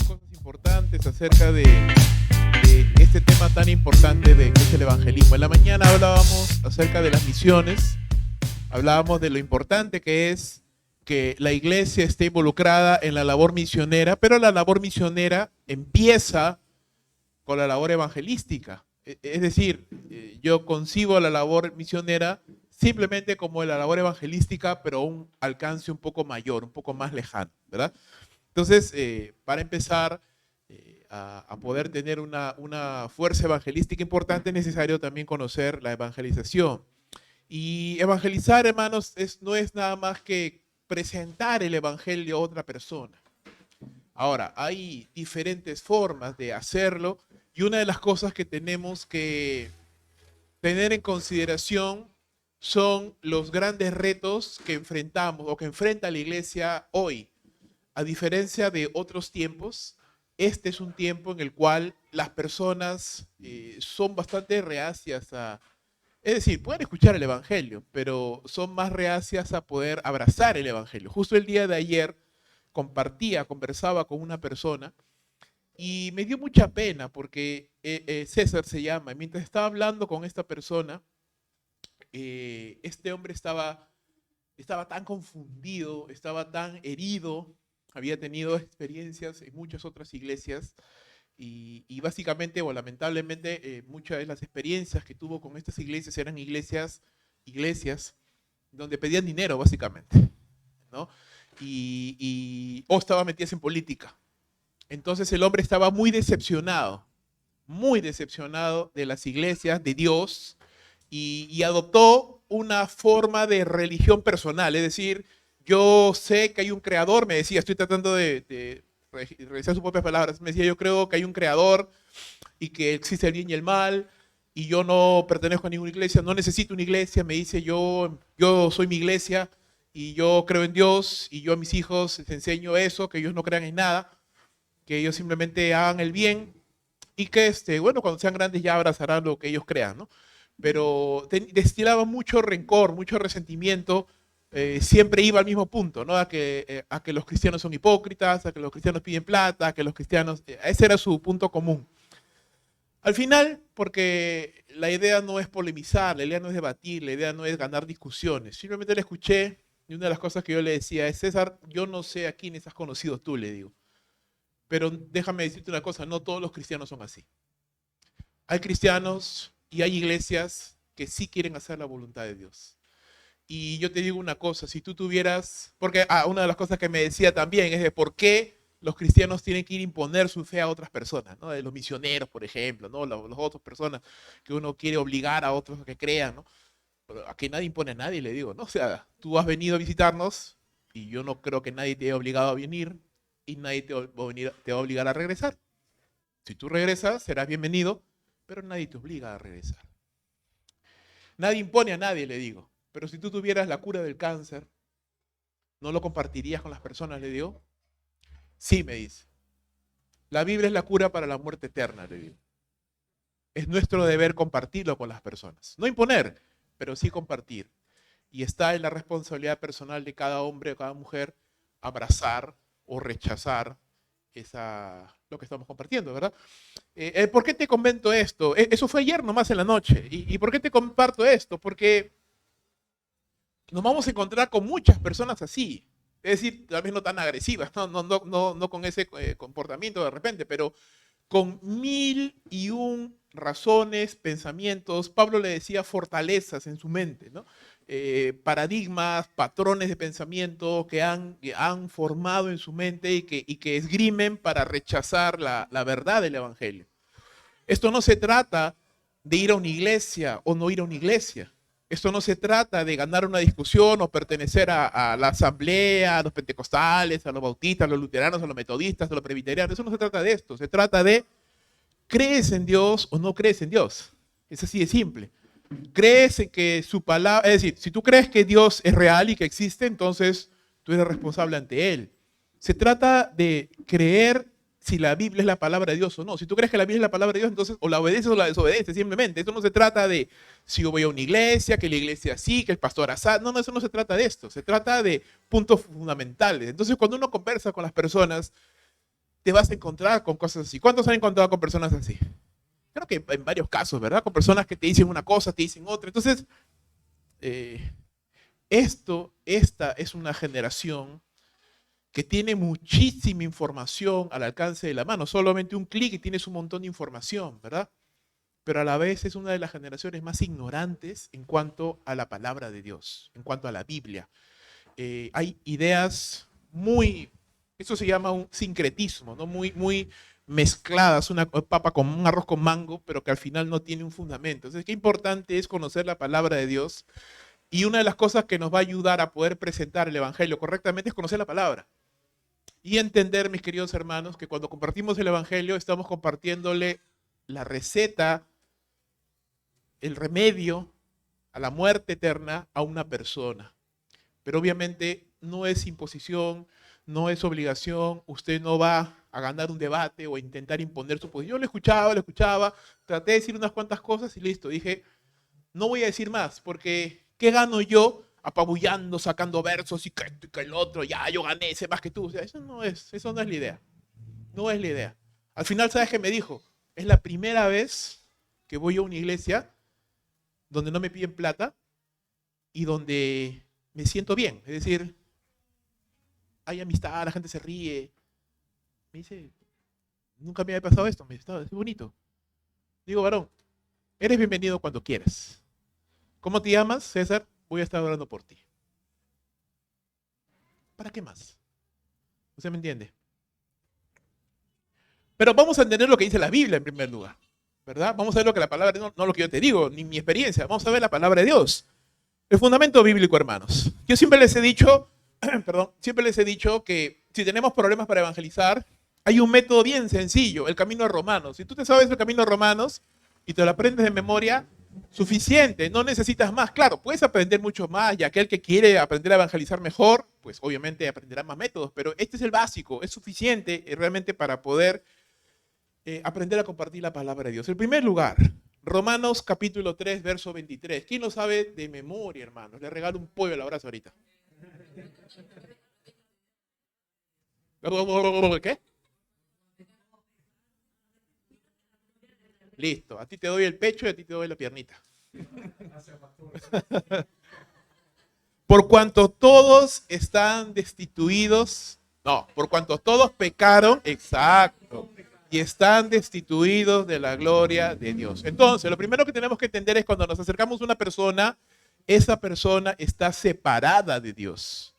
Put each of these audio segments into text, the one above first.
Cosas importantes acerca de este tema tan importante de que es el evangelismo. En la mañana hablábamos acerca de las misiones, hablábamos de lo importante que es que la iglesia esté involucrada en la labor misionera, pero la labor misionera empieza con la labor evangelística. Es decir, yo concibo la labor misionera simplemente como la labor evangelística, pero a un alcance un poco mayor, un poco más lejano, ¿verdad? Entonces, para empezar a poder tener una fuerza evangelística importante, es necesario también conocer la evangelización. Y evangelizar, hermanos, no es nada más que presentar el evangelio a otra persona. Ahora, hay diferentes formas de hacerlo y una de las cosas que tenemos que tener en consideración son los grandes retos que enfrentamos o que enfrenta la iglesia hoy. A diferencia de otros tiempos, este es un tiempo en el cual las personas son bastante reacias a... Es decir, pueden escuchar el evangelio, pero son más reacias a poder abrazar el evangelio. Justo el día de ayer conversaba con una persona y me dio mucha pena porque César se llama. Y mientras estaba hablando con esta persona, este hombre estaba tan confundido, estaba tan herido, había tenido experiencias en muchas otras iglesias y básicamente o lamentablemente muchas de las experiencias que tuvo con estas iglesias eran iglesias donde pedían dinero básicamente, ¿no? O estaba metidas en política. Entonces el hombre estaba muy decepcionado de las iglesias, de Dios, y adoptó una forma de religión personal. Es decir, yo sé que hay un creador, me decía, estoy tratando de revisar sus propias palabras, me decía, yo creo que hay un creador y que existe el bien y el mal, y yo no pertenezco a ninguna iglesia, no necesito una iglesia, me dice, yo soy mi iglesia, y yo creo en Dios, y yo a mis hijos les enseño eso, que ellos no crean en nada, que ellos simplemente hagan el bien, y que bueno, cuando sean grandes ya abrazarán lo que ellos crean, ¿no? Pero destilaba mucho rencor, mucho resentimiento, siempre iba al mismo punto, ¿no? A que los cristianos son hipócritas, a que los cristianos piden plata, a que los cristianos... ese era su punto común. Al final, porque la idea no es polemizar, la idea no es debatir, la idea no es ganar discusiones. Simplemente le escuché y una de las cosas que yo le decía es, César, yo no sé a quiénes has conocido tú, le digo. Pero déjame decirte una cosa, no todos los cristianos son así. Hay cristianos y hay iglesias que sí quieren hacer la voluntad de Dios. Y yo te digo una cosa, si tú tuvieras, porque una de las cosas que me decía también es de por qué los cristianos tienen que ir a imponer su fe a otras personas, ¿no? De los misioneros, por ejemplo, ¿no? Las otras personas que uno quiere obligar a otros a que crean, ¿no? Pero a que nadie impone a nadie, le digo, ¿no? O sea, tú has venido a visitarnos y yo no creo que nadie te haya obligado a venir y nadie te va a obligar a regresar. Si tú regresas, serás bienvenido, pero nadie te obliga a regresar. Nadie impone a nadie, le digo. Pero si tú tuvieras la cura del cáncer, ¿no lo compartirías con las personas, le digo? Sí, me dice. La Biblia es la cura para la muerte eterna, le digo. Es nuestro deber compartirlo con las personas. No imponer, pero sí compartir. Y está en la responsabilidad personal de cada hombre o cada mujer abrazar o rechazar lo que estamos compartiendo, ¿verdad? ¿Por qué te comento esto? Eso fue ayer nomás en la noche. ¿Y por qué te comparto esto? Porque nos vamos a encontrar con muchas personas así. Es decir, tal vez no tan agresivas, no con ese comportamiento de repente, pero con mil y un razones, pensamientos. Pablo le decía fortalezas en su mente, ¿no? Paradigmas, patrones de pensamiento que han formado en su mente y que esgrimen para rechazar la verdad del Evangelio. Esto no se trata de ir a una iglesia o no ir a una iglesia. Esto no se trata de ganar una discusión o pertenecer a la asamblea, a los pentecostales, a los bautistas, a los luteranos, a los metodistas, a los presbiterianos. Eso no se trata de esto. Se trata de ¿crees en Dios o no crees en Dios? Es así de simple. ¿Crees en que su palabra, es decir, si tú crees que Dios es real y que existe, entonces tú eres responsable ante Él. Se trata de creer si la Biblia es la palabra de Dios o no. Si tú crees que la Biblia es la palabra de Dios, entonces o la obedeces o la desobedeces, simplemente. Esto no se trata de si yo voy a una iglesia, que la iglesia sí, que el pastor asá. No, no, eso no se trata de esto. Se trata de puntos fundamentales. Entonces, cuando uno conversa con las personas, te vas a encontrar con cosas así. ¿Cuántos han encontrado con personas así? Creo que en varios casos, ¿verdad? Con personas que te dicen una cosa, te dicen otra. Entonces, esta es una generación que tiene muchísima información al alcance de la mano. Solamente un clic y tienes un montón de información, ¿verdad? Pero a la vez es una de las generaciones más ignorantes en cuanto a la palabra de Dios, en cuanto a la Biblia. Hay ideas eso se llama un sincretismo, ¿no? Muy mezcladas, una papa con un arroz con mango, pero que al final no tiene un fundamento. Entonces, qué importante es conocer la palabra de Dios. Y una de las cosas que nos va a ayudar a poder presentar el Evangelio correctamente es conocer la palabra. Y entender, mis queridos hermanos, que cuando compartimos el Evangelio estamos compartiéndole la receta, el remedio a la muerte eterna a una persona. Pero obviamente no es imposición, no es obligación, usted no va a ganar un debate o a intentar imponer su posición. Yo lo escuchaba, traté de decir unas cuantas cosas y listo. Dije, no voy a decir más, porque ¿qué gano yo apabullando, sacando versos y que el otro, ya yo gané, sé más que tú? O sea, eso no es la idea. No es la idea. Al final, ¿sabes qué me dijo? Es la primera vez que voy a una iglesia donde no me piden plata y donde me siento bien. Es decir, hay amistad, la gente se ríe. Me dice, nunca me había pasado esto. Me dice, es bonito. Digo, varón, eres bienvenido cuando quieras. ¿Cómo te llamas, César? Voy a estar orando por ti. ¿Para qué más? ¿Usted me entiende? Pero vamos a entender lo que dice la Biblia en primer lugar, ¿verdad? Vamos a ver lo que la palabra, no lo que yo te digo, ni mi experiencia. Vamos a ver la palabra de Dios. El fundamento bíblico, hermanos. Yo siempre les he dicho, siempre les he dicho que si tenemos problemas para evangelizar, hay un método bien sencillo, el camino de Romanos. Si tú te sabes el camino de Romanos y te lo aprendes de memoria, suficiente, no necesitas más. Claro, puedes aprender mucho más y aquel que quiere aprender a evangelizar mejor, pues obviamente aprenderá más métodos, pero este es el básico, es suficiente realmente para poder aprender a compartir la palabra de Dios. En primer lugar, Romanos capítulo 3, verso 23. ¿Quién lo sabe de memoria, hermanos? Le regalo un pollo al abrazo ahorita. ¿Qué? Listo, a ti te doy el pecho y a ti te doy la piernita. Por cuanto todos están destituidos, por cuanto todos pecaron, exacto, y están destituidos de la gloria de Dios. Entonces, lo primero que tenemos que entender es cuando nos acercamos a una persona, esa persona está separada de Dios,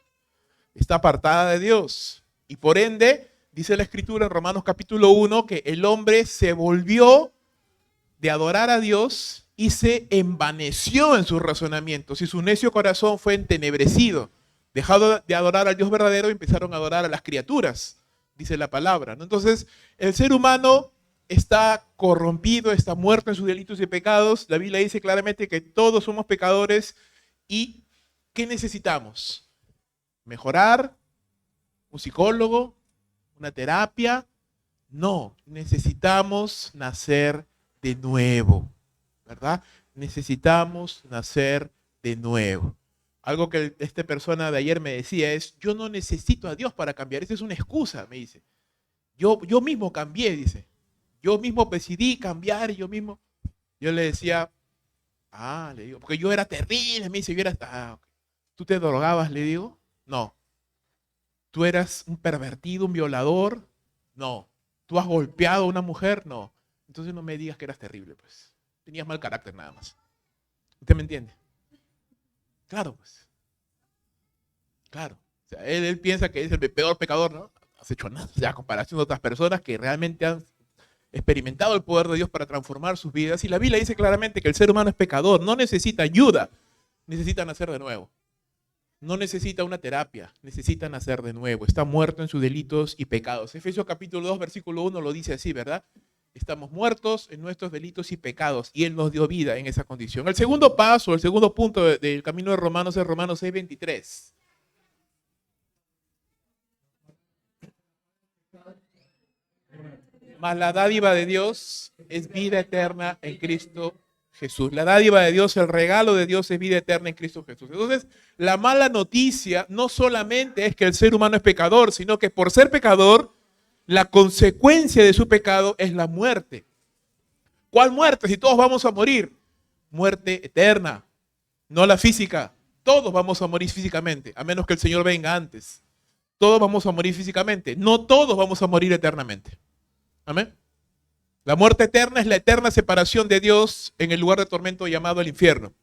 está apartada de Dios. Y por ende, dice la Escritura en Romanos capítulo 1, que el hombre se volvió de adorar a Dios y se envaneció en sus razonamientos y su necio corazón fue entenebrecido. Dejado de adorar al Dios verdadero y empezaron a adorar a las criaturas, dice la palabra, ¿no? Entonces, el ser humano está corrompido, está muerto en sus delitos y pecados. La Biblia dice claramente que todos somos pecadores y ¿qué necesitamos? ¿Mejorar? ¿Un psicólogo? ¿Una terapia? No, necesitamos nacer de nuevo, ¿verdad? Necesitamos nacer de nuevo. Algo que esta persona de ayer me decía es, yo no necesito a Dios para cambiar, esa es una excusa, me dice. Yo mismo cambié, dice. Yo mismo decidí cambiar y yo mismo. Yo le decía, le digo, porque yo era terrible, me dice, yo era, okay. ¿Tú te drogabas? Le digo, no. ¿Tú eras un pervertido, un violador? No. ¿Tú has golpeado a una mujer? No. Entonces no me digas que eras terrible, pues. Tenías mal carácter nada más. ¿Usted me entiende? Claro, pues. Claro. O sea, él piensa que es el peor pecador, ¿no? No has hecho nada. O sea, a comparación de otras personas que realmente han experimentado el poder de Dios para transformar sus vidas. Y la Biblia dice claramente que el ser humano es pecador, no necesita ayuda, necesita nacer de nuevo. No necesita una terapia, necesita nacer de nuevo. Está muerto en sus delitos y pecados. Efesios capítulo 2, versículo 1 lo dice así, ¿verdad? Estamos muertos en nuestros delitos y pecados y Él nos dio vida en esa condición. El segundo paso, el segundo punto del camino de Romanos es Romanos 6, 23. Mas la dádiva de Dios es vida eterna en Cristo Jesús. La dádiva de Dios, el regalo de Dios es vida eterna en Cristo Jesús. Entonces, la mala noticia no solamente es que el ser humano es pecador, sino que por ser pecador, la consecuencia de su pecado es la muerte. ¿Cuál muerte? Si todos vamos a morir. Muerte eterna, no la física. Todos vamos a morir físicamente, a menos que el Señor venga antes. Todos vamos a morir físicamente. No todos vamos a morir eternamente. Amén. La muerte eterna es la eterna separación de Dios en el lugar de tormento llamado el infierno.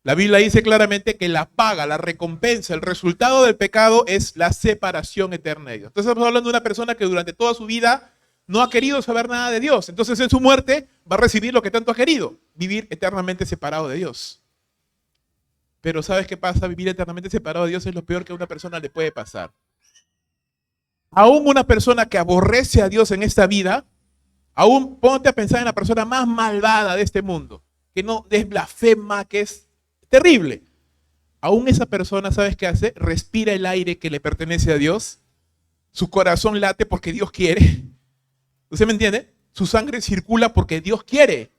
La Biblia dice claramente que la paga, la recompensa, el resultado del pecado es la separación eterna de Dios. Entonces estamos hablando de una persona que durante toda su vida no ha querido saber nada de Dios. Entonces en su muerte va a recibir lo que tanto ha querido, vivir eternamente separado de Dios. Pero ¿sabes qué pasa? Vivir eternamente separado de Dios es lo peor que a una persona le puede pasar. Aún una persona que aborrece a Dios en esta vida, aún ponte a pensar en la persona más malvada de este mundo, que no es blasfema, que es terrible. Aún esa persona, ¿sabes qué hace? Respira el aire que le pertenece a Dios. Su corazón late porque Dios quiere. ¿Usted me entiende? Su sangre circula porque Dios quiere.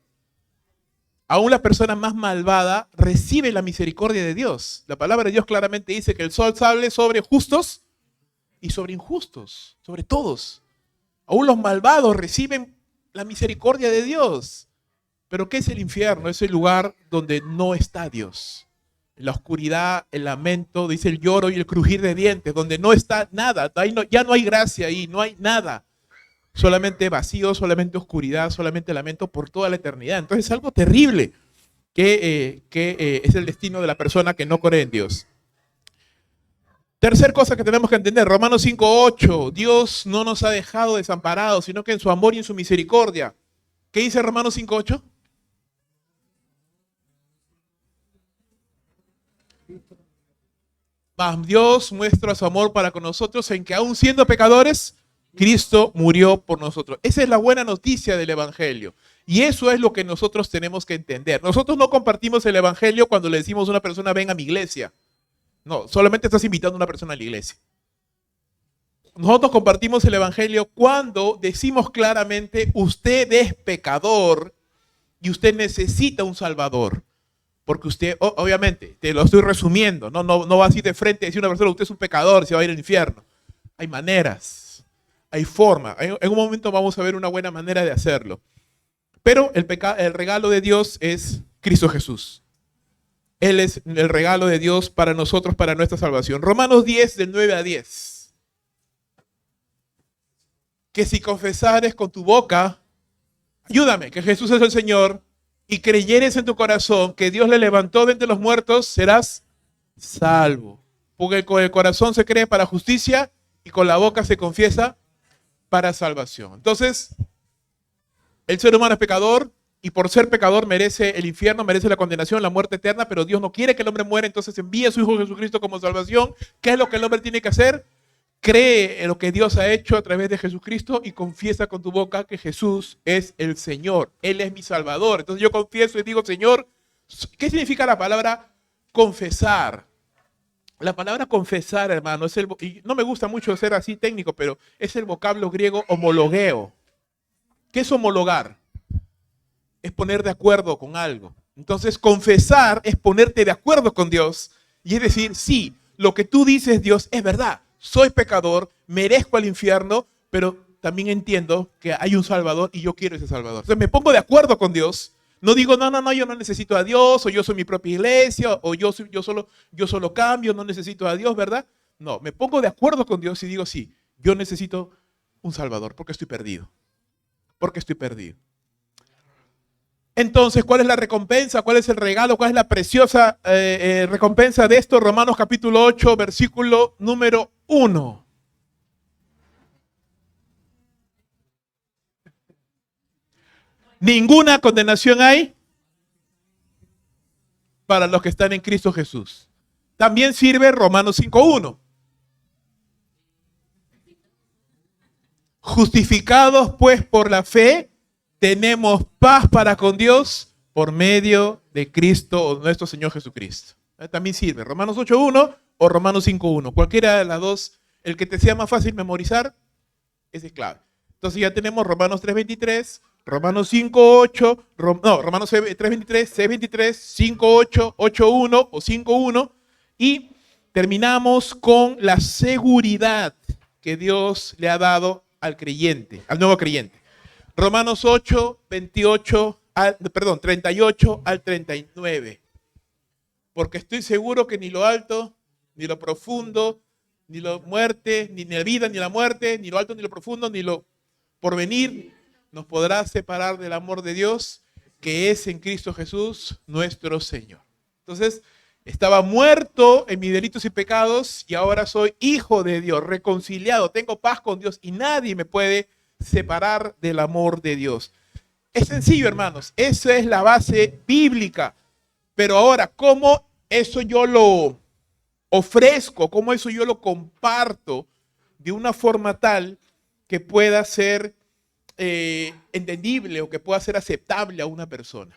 Aún la persona más malvada recibe la misericordia de Dios. La palabra de Dios claramente dice que el sol sale sobre justos y sobre injustos, sobre todos. Aún los malvados reciben la misericordia de Dios. Pero ¿qué es el infierno? Es el lugar donde no está Dios. La oscuridad, el lamento, dice el lloro y el crujir de dientes, donde no está nada. Ahí no, ya no hay gracia ahí, no hay nada. Solamente vacío, solamente oscuridad, solamente lamento por toda la eternidad. Entonces es algo terrible que es el destino de la persona que no cree en Dios. Tercer cosa que tenemos que entender, Romanos 5:8, Dios no nos ha dejado desamparados, sino que en su amor y en su misericordia. ¿Qué dice Romanos 5:8? Mas Dios muestra su amor para con nosotros en que aún siendo pecadores, Cristo murió por nosotros. Esa es la buena noticia del Evangelio. Y eso es lo que nosotros tenemos que entender. Nosotros no compartimos el Evangelio cuando le decimos a una persona, ven a mi iglesia. No, solamente estás invitando a una persona a la iglesia. Nosotros compartimos el Evangelio cuando decimos claramente, usted es pecador y usted necesita un Salvador. Porque usted, obviamente, te lo estoy resumiendo, no va así de frente a decir a una persona, usted es un pecador, se va a ir al infierno. Hay maneras, hay forma. En un momento vamos a ver una buena manera de hacerlo. Pero el regalo de Dios es Cristo Jesús. Él es el regalo de Dios para nosotros, para nuestra salvación. Romanos 10, del 9 a 10. Que si confesares con tu boca, ayúdame, que Jesús es el Señor, y creyeres en tu corazón que Dios le levantó de entre los muertos, serás salvo. Porque con el corazón se cree para justicia y con la boca se confiesa para salvación. Entonces, el ser humano es pecador y por ser pecador merece el infierno, merece la condenación, la muerte eterna, pero Dios no quiere que el hombre muera, entonces envía a su Hijo Jesucristo como salvación. ¿Qué es lo que el hombre tiene que hacer? Cree en lo que Dios ha hecho a través de Jesucristo y confiesa con tu boca que Jesús es el Señor. Él es mi Salvador. Entonces yo confieso y digo, Señor, ¿qué significa la palabra confesar? La palabra confesar, hermano, y no me gusta mucho ser así técnico, pero es el vocablo griego homologueo. ¿Qué es homologar? Es poner de acuerdo con algo. Entonces, confesar es ponerte de acuerdo con Dios y es decir, sí, lo que tú dices, Dios, es verdad. Soy pecador, merezco el infierno, pero también entiendo que hay un Salvador y yo quiero ese Salvador. Entonces me pongo de acuerdo con Dios. No digo, no, yo no necesito a Dios, o yo soy mi propia iglesia, o yo solo cambio, no necesito a Dios, ¿verdad? No, me pongo de acuerdo con Dios y digo, sí, yo necesito un Salvador porque estoy perdido. Porque estoy perdido. Entonces, ¿cuál es la recompensa? ¿Cuál es el regalo? ¿Cuál es la preciosa recompensa de esto? Romanos capítulo 8, versículo número 1. Ninguna condenación hay para los que están en Cristo Jesús. También sirve Romanos 5:1. Justificados pues por la fe, tenemos paz para con Dios por medio de Cristo, nuestro Señor Jesucristo. También sirve Romanos 8:1 o Romanos 5:1. Cualquiera de las dos, el que te sea más fácil memorizar, ese es clave. Entonces ya tenemos Romanos 3:23, Romanos 5:8, Romanos 3:23, 6:23, 5:8, 8:1 o 5:1 y terminamos con la seguridad que Dios le ha dado al creyente, al nuevo creyente. Romanos 38 al 39. Porque estoy seguro que ni lo alto, ni lo profundo, ni la muerte, ni la vida, ni la muerte, ni lo alto, ni lo profundo, ni lo porvenir, nos podrá separar del amor de Dios que es en Cristo Jesús, nuestro Señor. Entonces, estaba muerto en mis delitos y pecados y ahora soy hijo de Dios, reconciliado, tengo paz con Dios y nadie me puede separar del amor de Dios. Es sencillo, hermanos, esa es la base bíblica. Pero ahora, ¿cómo eso yo lo ofrezco? ¿Cómo eso yo lo comparto de una forma tal que pueda ser entendible o que pueda ser aceptable a una persona?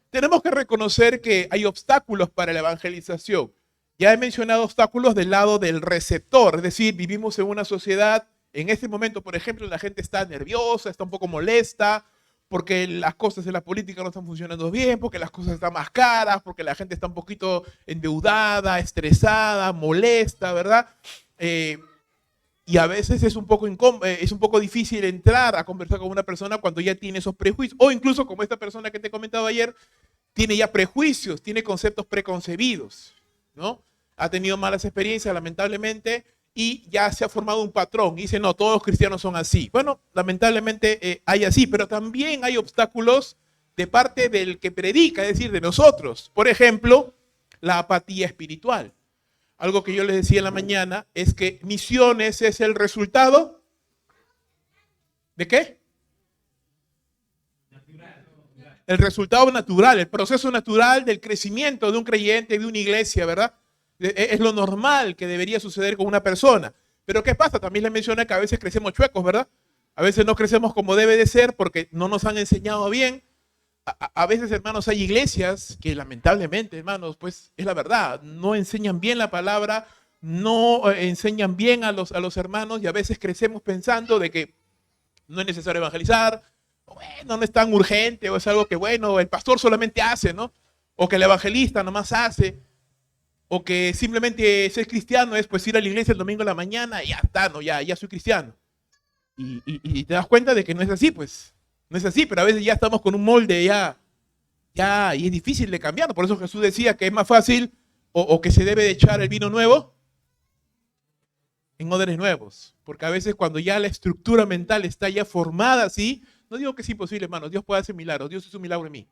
Tenemos que reconocer que hay obstáculos para la evangelización. Ya he mencionado obstáculos del lado del receptor, es decir, vivimos en una sociedad, en este momento, por ejemplo, la gente está nerviosa, está un poco molesta, porque las cosas en la política no están funcionando bien, porque las cosas están más caras, porque la gente está un poquito endeudada, estresada, molesta, ¿verdad? Y a veces es un poco difícil entrar a conversar con una persona cuando ya tiene esos prejuicios, o incluso como esta persona que te he comentado ayer, tiene ya prejuicios, tiene conceptos preconcebidos, ¿no? Ha tenido malas experiencias, lamentablemente, y ya se ha formado un patrón. Y dice, no, todos los cristianos son así. Bueno, lamentablemente hay así, pero también hay obstáculos de parte del que predica, es decir, de nosotros. Por ejemplo, la apatía espiritual. Algo que yo les decía en la mañana es que misiones es el resultado ¿de qué? El resultado natural, el proceso natural del crecimiento de un creyente, de una iglesia, ¿verdad? Es lo normal que debería suceder con una persona. Pero ¿qué pasa? También les mencioné que a veces crecemos chuecos, ¿verdad? A veces no crecemos como debe de ser porque no nos han enseñado bien. A veces, hermanos, hay iglesias que lamentablemente, hermanos, pues es la verdad, no enseñan bien la palabra, no enseñan bien a los hermanos y a veces crecemos pensando de que no es necesario evangelizar, bueno, no es tan urgente o es algo que, bueno, el pastor solamente hace, ¿no? O que el evangelista nomás hace. O que simplemente ser cristiano es pues ir a la iglesia el domingo en la mañana y ya está, ¿no? Ya soy cristiano. Y te das cuenta de que no es así, pues. No es así, pero a veces ya estamos con un molde y es difícil de cambiar. Por eso Jesús decía que es más fácil o que se debe de echar el vino nuevo en odres nuevos. Porque a veces cuando ya la estructura mental está ya formada así, no digo que es imposible, hermanos, Dios puede hacer milagros, Dios hizo un milagro en mí.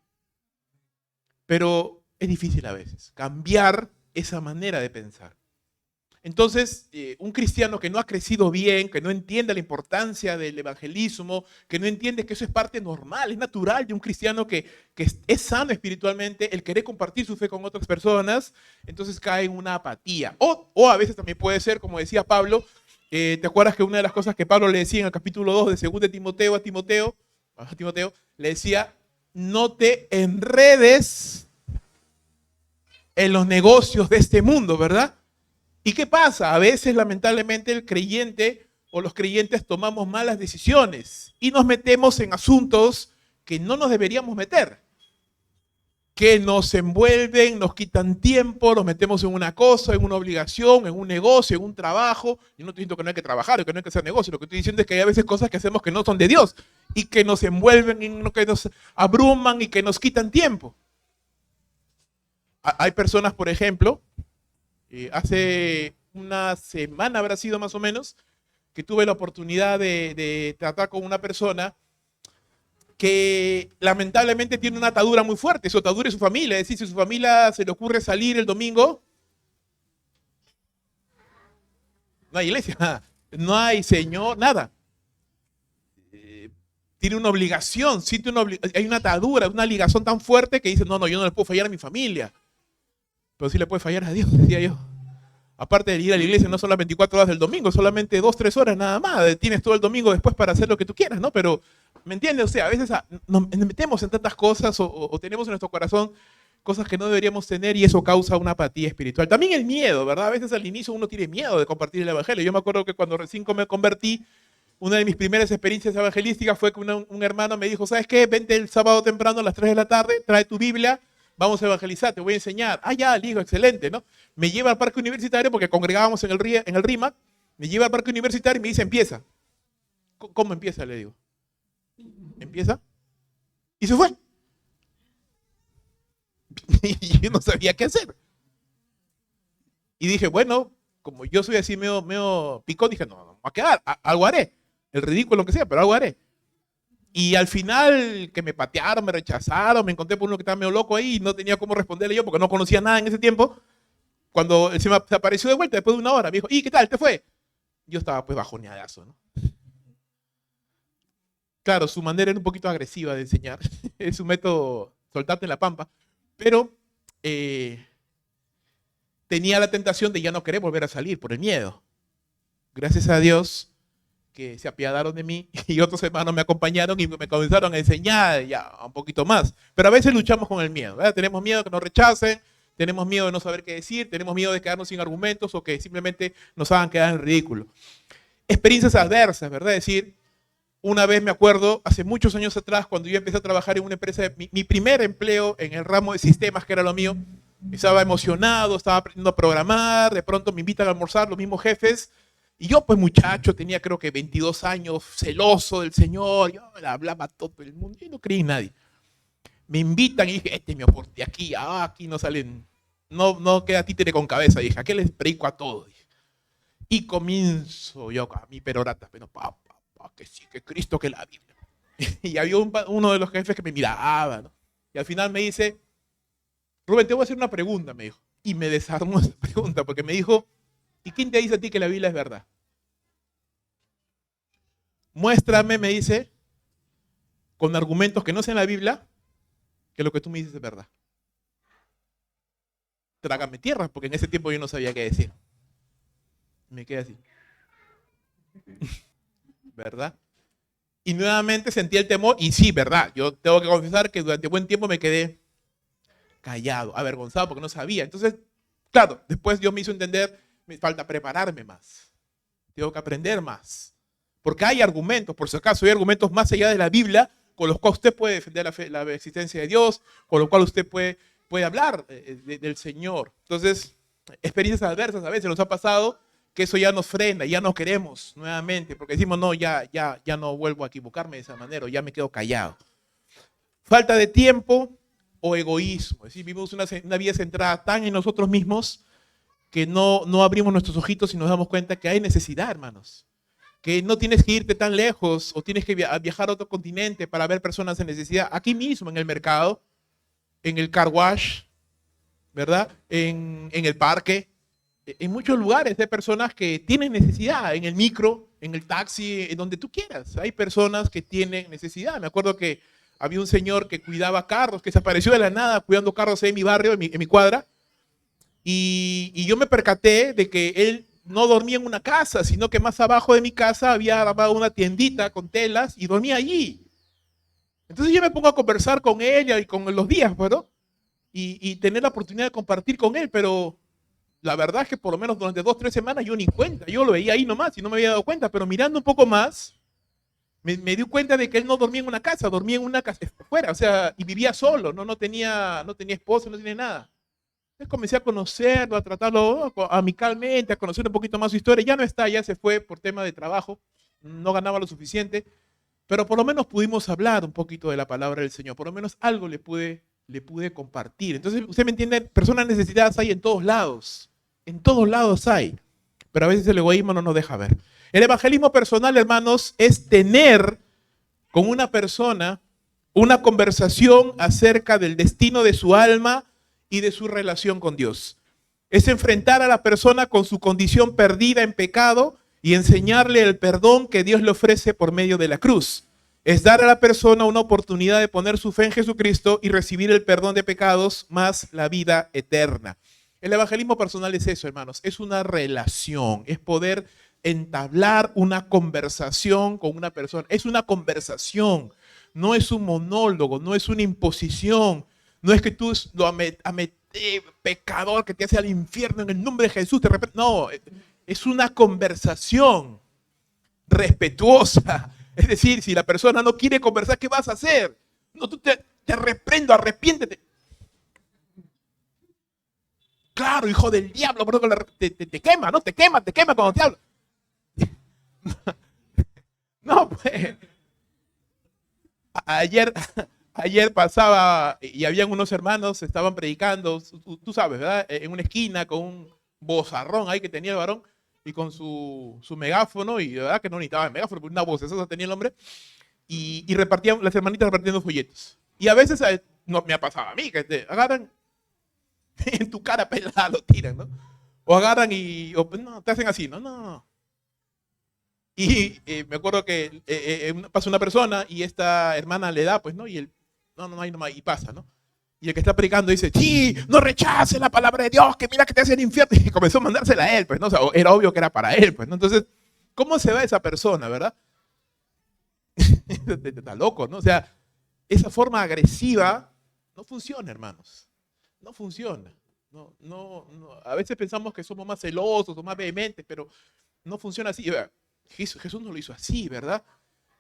Pero es difícil a veces cambiar esa manera de pensar. Entonces, un cristiano que no ha crecido bien, que no entiende la importancia del evangelismo, que no entiende que eso es parte normal, es natural de un cristiano que es sano espiritualmente, el querer compartir su fe con otras personas, entonces cae en una apatía. O a veces también puede ser, como decía Pablo, ¿te acuerdas que una de las cosas que Pablo le decía en el capítulo 2 de 2 de Timoteo a Timoteo, le decía, no te enredes en los negocios de este mundo, ¿verdad? ¿Y qué pasa? A veces, lamentablemente, el creyente o los creyentes tomamos malas decisiones y nos metemos en asuntos que no nos deberíamos meter, que nos envuelven, nos quitan tiempo, nos metemos en una cosa, en una obligación, en un negocio, en un trabajo. Yo no estoy diciendo que no hay que trabajar, que no hay que hacer negocio. Lo que estoy diciendo es que hay a veces cosas que hacemos que no son de Dios y que nos envuelven, y que nos abruman y que nos quitan tiempo. Hay personas, por ejemplo, hace una semana habrá sido más o menos, que tuve la oportunidad de tratar con una persona que lamentablemente tiene una atadura muy fuerte. Su atadura es su familia. Es decir, si su familia se le ocurre salir el domingo, no hay iglesia, no hay señor, nada. Tiene una obligación, hay una atadura, una ligazón tan fuerte que dice, no, yo no le puedo fallar a mi familia. Pero sí le puede fallar a Dios, decía yo. Aparte de ir a la iglesia, no son las 24 horas del domingo, solamente 2-3 horas nada más. Tienes todo el domingo después para hacer lo que tú quieras, ¿no? Pero, ¿me entiendes? O sea, a veces nos metemos en tantas cosas o tenemos en nuestro corazón cosas que no deberíamos tener y eso causa una apatía espiritual. También el miedo, ¿verdad? A veces al inicio uno tiene miedo de compartir el evangelio. Yo me acuerdo que cuando recién me convertí, Una de mis primeras experiencias evangelísticas fue que un hermano me dijo, ¿sabes qué? Vente el sábado temprano a las 3 de la tarde, trae tu Biblia, vamos a evangelizar, te voy a enseñar. Ah, ya, le digo, excelente, ¿no? Me lleva al parque universitario porque congregábamos en el RIMAC, me lleva al parque universitario y me dice, empieza. ¿Cómo empieza? Le digo. ¿Empieza? Y se fue. Y yo no sabía qué hacer. Y dije, bueno, como yo soy así medio picón, dije, no, va a quedar, algo haré. El ridículo, lo que sea, pero algo haré. Y al final, que me patearon, me rechazaron, me encontré por uno que estaba medio loco ahí y no tenía cómo responderle yo porque no conocía nada en ese tiempo. Cuando se apareció de vuelta después de una hora, me dijo, ¿y qué tal? ¿Te fue? Yo estaba pues bajoneadazo, ¿no? Claro, su manera era un poquito agresiva de enseñar. Es su método, soltarte en la pampa. Pero tenía la tentación de ya no querer volver a salir por el miedo. Gracias a Dios que se apiadaron de mí y otros hermanos me acompañaron y me comenzaron a enseñar ya un poquito más. Pero a veces luchamos con el miedo, ¿verdad? Tenemos miedo de que nos rechacen, tenemos miedo de no saber qué decir, tenemos miedo de quedarnos sin argumentos o que simplemente nos hagan quedar en ridículo. Experiencias adversas, ¿verdad? Es decir, una vez me acuerdo, hace muchos años atrás, cuando yo empecé a trabajar en una empresa, mi primer empleo en el ramo de sistemas, que era lo mío, estaba emocionado, estaba aprendiendo a programar, de pronto me invitan a almorzar los mismos jefes, y yo pues muchacho, tenía creo que 22 años, celoso del Señor, yo le hablaba a todo el mundo, y no creí en nadie. Me invitan y dije, este me aporte aquí, aquí no salen, no queda títere con cabeza, dije, aquí les predico a todos. Dije. Y comienzo yo a mi perorata, pero que sí, que Cristo, que la Biblia. Y había uno de los jefes que me miraba, ¿no? Y al final me dice, Rubén, te voy a hacer una pregunta, me dijo. Y me desarmó esa pregunta porque me dijo, ¿y quién te dice a ti que la Biblia es verdad? Muéstrame, me dice, con argumentos que no sean la Biblia, que lo que tú me dices es verdad. Trágame tierra, porque en ese tiempo yo no sabía qué decir. Me quedé así. ¿Verdad? Y nuevamente sentí el temor, y sí, verdad, yo tengo que confesar que durante buen tiempo me quedé callado, avergonzado, porque no sabía. Entonces, claro, después Dios me hizo entender, me falta prepararme más, tengo que aprender más, porque hay argumentos, por si acaso, hay argumentos más allá de la Biblia, con los cuales usted puede defender la existencia de Dios, con los cuales usted puede hablar del Señor. Entonces, experiencias adversas a veces nos ha pasado, que eso ya nos frena, ya no queremos nuevamente, porque decimos, no, ya no vuelvo a equivocarme de esa manera, o ya me quedo callado. Falta de tiempo o egoísmo, es decir, vivimos una vida centrada tan en nosotros mismos que no abrimos nuestros ojitos y nos damos cuenta que hay necesidad, hermanos. Que no tienes que irte tan lejos o tienes que viajar a otro continente para ver personas en necesidad. Aquí mismo, en el mercado, en el car wash, ¿verdad? En el parque. En muchos lugares hay personas que tienen necesidad, en el micro, en el taxi, en donde tú quieras. Hay personas que tienen necesidad. Me acuerdo que había un señor que cuidaba carros, que se apareció de la nada cuidando carros en mi barrio, en mi cuadra. Y yo me percaté de que él no dormía en una casa, sino que más abajo de mi casa había armado una tiendita con telas y dormía allí. Entonces yo me pongo a conversar con ella y con los días, ¿no? Y tener la oportunidad de compartir con él, pero la verdad es que por lo menos durante 2 o 3 semanas yo ni cuenta, yo lo veía ahí nomás y no me había dado cuenta, pero mirando un poco más, me di cuenta de que él no dormía en una casa, dormía en una casa fuera, o sea, y vivía solo, no tenía esposa, no tenía nada. Entonces comencé a conocerlo, a tratarlo amicalmente, a conocer un poquito más su historia. Ya no está, ya se fue por tema de trabajo, no ganaba lo suficiente, pero por lo menos pudimos hablar un poquito de la palabra del Señor, por lo menos algo le pude compartir. Entonces, usted me entiende, personas necesitadas hay en todos lados hay, pero a veces el egoísmo no nos deja ver. El evangelismo personal, hermanos, es tener con una persona una conversación acerca del destino de su alma y de su relación con Dios. Es enfrentar a la persona con su condición perdida en pecado y enseñarle el perdón que Dios le ofrece por medio de la cruz. Es dar a la persona una oportunidad de poner su fe en Jesucristo y recibir el perdón de pecados más la vida eterna. El evangelismo personal es eso, hermanos, es una relación, es poder entablar una conversación con una persona. Es una conversación, no es un monólogo, no es una imposición, no es que tú lo pecador que te hace al infierno en el nombre de Jesús, no, es una conversación. respetuosa. Es decir, si la persona no quiere conversar, ¿qué vas a hacer? No, tú te reprendo, arrepiéntete. Claro, hijo del diablo, te quema, ¿no? Te quema cuando te hablo. No, pues. Ayer, ayer pasaba y habían unos hermanos, estaban predicando, tú sabes, ¿verdad? En una esquina con un vozarrón ahí que tenía el varón y con su megáfono, y de verdad que no necesitaba el megáfono, porque una voz, eso tenía el hombre, y repartían, las hermanitas repartiendo folletos. Y a veces, no me ha pasado a mí, que te agarran en tu cara pelada, lo tiran, ¿no? O agarran no, te hacen así, no. Y me acuerdo que pasa una persona y esta hermana le da, pues, ¿no? Y él, no, ahí nomás, y pasa, ¿no? Y el que está predicando dice, sí, no rechaces la palabra de Dios, que mira que te hace el infierno. Y comenzó a mandársela a él, pues, ¿no? O sea, era obvio que era para él, pues, ¿no? Entonces, ¿cómo se va esa persona, verdad? Está loco, ¿no? O sea, esa forma agresiva no funciona, hermanos. No funciona. No. A veces pensamos que somos más celosos o más vehementes, pero no funciona así. Jesús no lo hizo así, ¿verdad?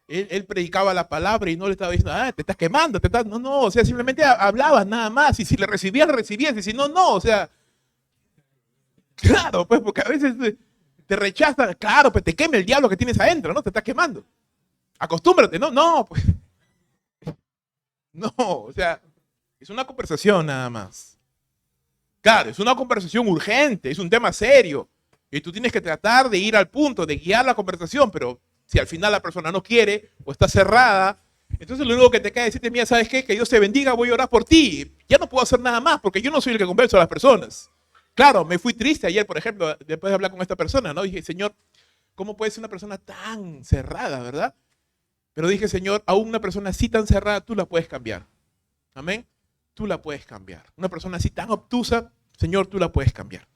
Él predicaba la palabra y no le estaba diciendo, te estás quemando, no, o sea, simplemente hablaba nada más, y si le recibías, y si no, o sea, claro, pues, porque a veces te rechazan, claro, pues te queme el diablo que tienes adentro, ¿no? Te estás quemando. Acostúmbrate, no, pues, no, o sea, es una conversación nada más. Claro, es una conversación urgente, es un tema serio. Y tú tienes que tratar de ir al punto, de guiar la conversación, pero si al final la persona no quiere o está cerrada, entonces lo único que te queda es decirte, mira, ¿sabes qué? Que Dios te bendiga, voy a orar por ti. Ya no puedo hacer nada más porque yo no soy el que converso a las personas. Claro, me fui triste ayer, por ejemplo, después de hablar con esta persona, ¿no? Dije, Señor, ¿cómo puede ser una persona tan cerrada, verdad? Pero dije, Señor, aún una persona así tan cerrada, tú la puedes cambiar. Amén. Tú la puedes cambiar. Una persona así tan obtusa, Señor, tú la puedes cambiar.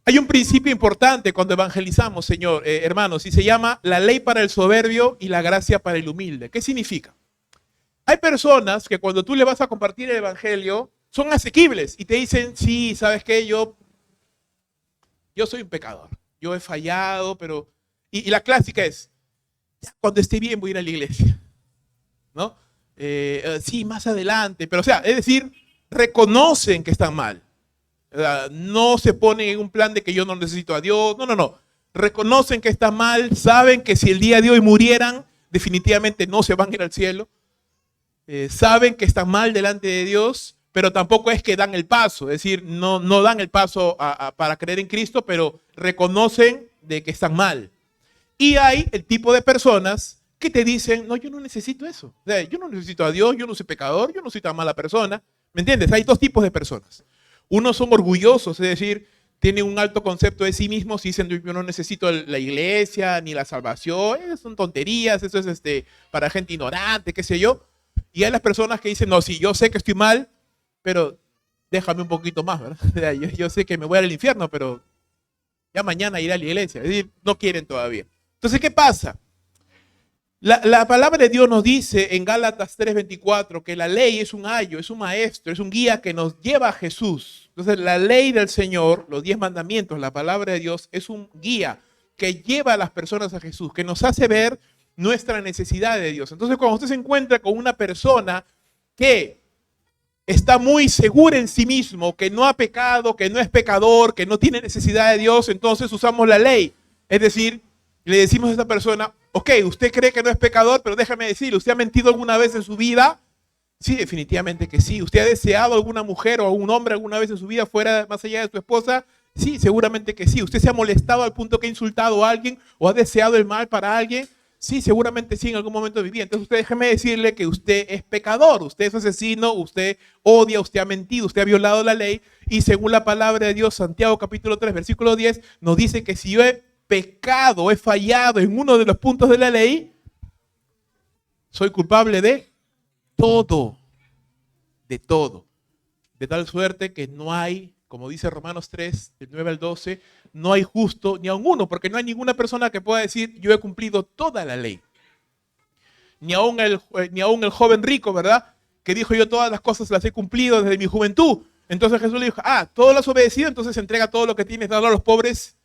Hay un principio importante cuando evangelizamos, Señor, hermanos, y se llama la ley para el soberbio y la gracia para el humilde. ¿Qué significa? Hay personas que cuando tú le vas a compartir el evangelio son asequibles y te dicen, sí, ¿sabes qué? Yo soy un pecador, yo he fallado, pero... Y la clásica es, ya, cuando esté bien voy a ir a la iglesia, ¿no? Sí, más adelante, pero o sea, es decir, reconocen que están mal. No se ponen en un plan de que yo no necesito a Dios, no. Reconocen que está mal, saben que si el día de hoy murieran, definitivamente no se van a ir al cielo. Saben que están mal delante de Dios, pero tampoco es que dan el paso, es decir, no dan el paso para creer en Cristo, pero reconocen de que están mal. Y hay el tipo de personas que te dicen, no, yo no necesito eso. O sea, yo no necesito a Dios, yo no soy pecador, yo no soy tan mala persona. ¿Me entiendes? Hay dos tipos de personas. Unos son orgullosos, es decir, tienen un alto concepto de sí mismos y dicen, yo no necesito la iglesia ni la salvación, son tonterías, eso es para gente ignorante, qué sé yo. Y hay las personas que dicen, no, sí, yo sé que estoy mal, pero déjame un poquito más, ¿verdad? Yo sé que me voy al infierno, pero ya mañana iré a la iglesia. Es decir, no quieren todavía. Entonces, ¿qué pasa? La palabra de Dios nos dice en Gálatas 3:24 que la ley es un ayo, es un maestro, es un guía que nos lleva a Jesús. Entonces la ley del Señor, los 10 mandamientos, la palabra de Dios es un guía que lleva a las personas a Jesús, que nos hace ver nuestra necesidad de Dios. Entonces cuando usted se encuentra con una persona que está muy segura en sí mismo, que no ha pecado, que no es pecador, que no tiene necesidad de Dios, entonces usamos la ley. Es decir, le decimos a esta persona, ok, usted cree que no es pecador, pero déjame decirle, ¿usted ha mentido alguna vez en su vida? Sí, definitivamente que sí. ¿Usted ha deseado a alguna mujer o a un hombre alguna vez en su vida fuera, más allá de su esposa? Sí, seguramente que sí. ¿Usted se ha molestado al punto que ha insultado a alguien o ha deseado el mal para alguien? Sí, seguramente sí, en algún momento de mi vida. Entonces usted déjeme decirle que usted es pecador, usted es asesino, usted odia, usted ha mentido, usted ha violado la ley. Y según la palabra de Dios, Santiago capítulo 3, versículo 10, nos dice que si yo he pecado, he fallado en uno de los puntos de la ley, soy culpable de todo, de todo. De tal suerte que no hay, como dice Romanos 3, del 9 al 12, no hay justo ni aun uno, porque no hay ninguna persona que pueda decir, yo he cumplido toda la ley. Ni aun el joven rico, ¿verdad? Que dijo, yo todas las cosas las he cumplido desde mi juventud. Entonces Jesús le dijo, todo lo has obedecido, entonces entrega todo lo que tienes, dalo a los pobres.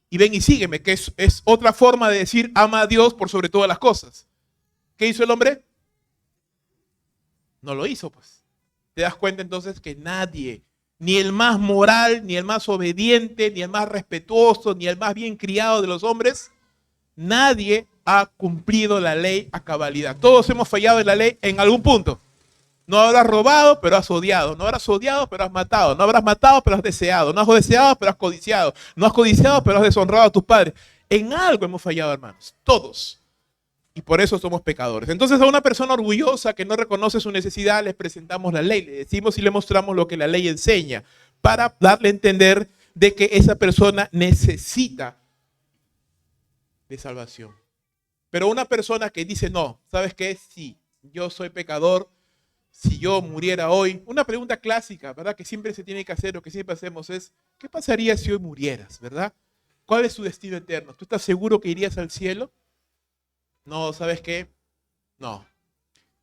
y ven y sígueme, que es otra forma de decir ama a Dios por sobre todas las cosas. ¿Qué hizo el hombre? No lo hizo, pues. Te das cuenta entonces que nadie, ni el más moral, ni el más obediente, ni el más respetuoso, ni el más bien criado de los hombres, nadie ha cumplido la ley a cabalidad. Todos hemos fallado en la ley en algún punto. No habrás robado, pero has odiado. No habrás odiado, pero has matado. No habrás matado, pero has deseado. No has deseado, pero has codiciado. No has codiciado, pero has deshonrado a tus padres. En algo hemos fallado, hermanos. Todos. Y por eso somos pecadores. Entonces a una persona orgullosa que no reconoce su necesidad, les presentamos la ley. Le decimos y le mostramos lo que la ley enseña para darle a entender de que esa persona necesita de salvación. Pero una persona que dice, no, ¿sabes qué? Sí, yo soy pecador. Si yo muriera hoy, una pregunta clásica, ¿verdad? Que siempre se tiene que hacer o que siempre hacemos es, ¿qué pasaría si hoy murieras, verdad? ¿Cuál es tu destino eterno? ¿Tú estás seguro que irías al cielo? No, ¿sabes qué? No.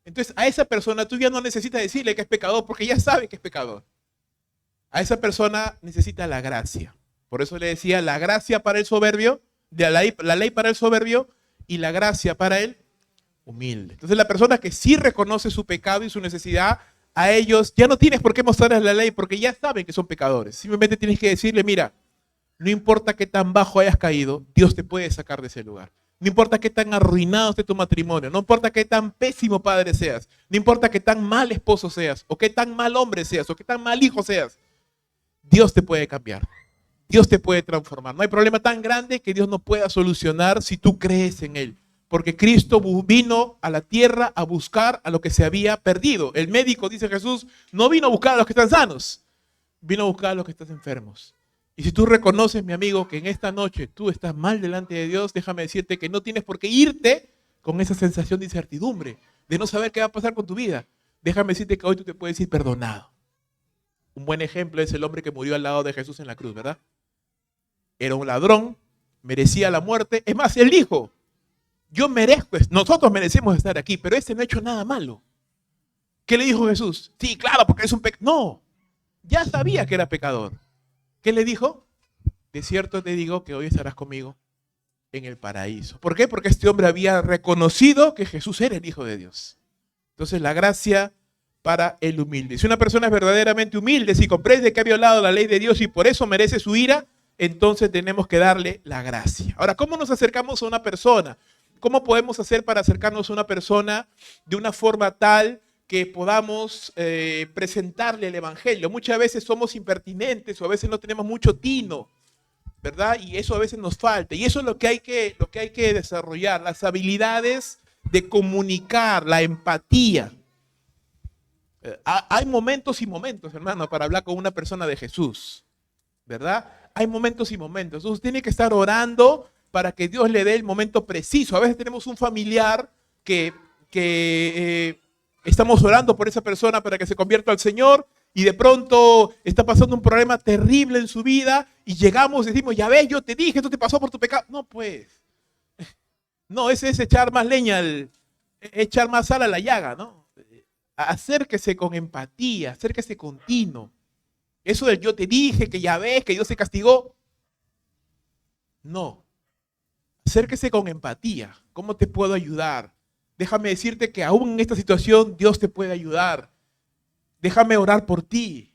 Entonces a esa persona tú ya no necesitas decirle que es pecador porque ya sabe que es pecador. A esa persona necesita la gracia. Por eso le decía la gracia para el soberbio, la ley para el soberbio y la gracia para el humilde. Entonces la persona que sí reconoce su pecado y su necesidad, a ellos ya no tienes por qué mostrarles la ley porque ya saben que son pecadores. Simplemente tienes que decirle, mira, no importa qué tan bajo hayas caído, Dios te puede sacar de ese lugar. No importa qué tan arruinado esté tu matrimonio, no importa qué tan pésimo padre seas, no importa qué tan mal esposo seas, o qué tan mal hombre seas, o qué tan mal hijo seas, Dios te puede cambiar. Dios te puede transformar. No hay problema tan grande que Dios no pueda solucionar si tú crees en Él. Porque Cristo vino a la tierra a buscar a lo que se había perdido. El médico, dice Jesús, no vino a buscar a los que están sanos, vino a buscar a los que están enfermos. Y si tú reconoces, mi amigo, que en esta noche tú estás mal delante de Dios, déjame decirte que no tienes por qué irte con esa sensación de incertidumbre, de no saber qué va a pasar con tu vida. Déjame decirte que hoy tú te puedes ir perdonado. Un buen ejemplo es el hombre que murió al lado de Jesús en la cruz, ¿verdad? Era un ladrón, merecía la muerte. Es más, él dijo, yo merezco, nosotros merecemos estar aquí, pero este no ha hecho nada malo. ¿Qué le dijo Jesús? Sí, claro, porque es un pecador. No, ya sabía que era pecador. ¿Qué le dijo? De cierto te digo que hoy estarás conmigo en el paraíso. ¿Por qué? Porque este hombre había reconocido que Jesús era el Hijo de Dios. Entonces la gracia para el humilde. Si una persona es verdaderamente humilde, si comprende que ha violado la ley de Dios y por eso merece su ira, entonces tenemos que darle la gracia. Ahora, ¿cómo nos acercamos a una persona? ¿Cómo podemos hacer para acercarnos a una persona de una forma tal que podamos presentarle el evangelio? Muchas veces somos impertinentes o a veces no tenemos mucho tino, ¿verdad? Y eso a veces nos falta. Y eso es lo que hay que desarrollar, las habilidades de comunicar, la empatía. Hay momentos y momentos, hermano, para hablar con una persona de Jesús, ¿verdad? Hay momentos y momentos. Entonces tiene que estar orando para que Dios le dé el momento preciso. A veces tenemos un familiar que estamos orando por esa persona para que se convierta al Señor y de pronto está pasando un problema terrible en su vida y llegamos y decimos, ya ves, yo te dije, esto te pasó por tu pecado. No, pues. No, ese es echar más leña, echar más sal a la llaga, ¿no? Acérquese con empatía, acérquese con tino. Eso del yo te dije, que ya ves, que Dios se castigó. No. Acérquese con empatía. ¿Cómo te puedo ayudar? Déjame decirte que aún en esta situación Dios te puede ayudar. Déjame orar por ti.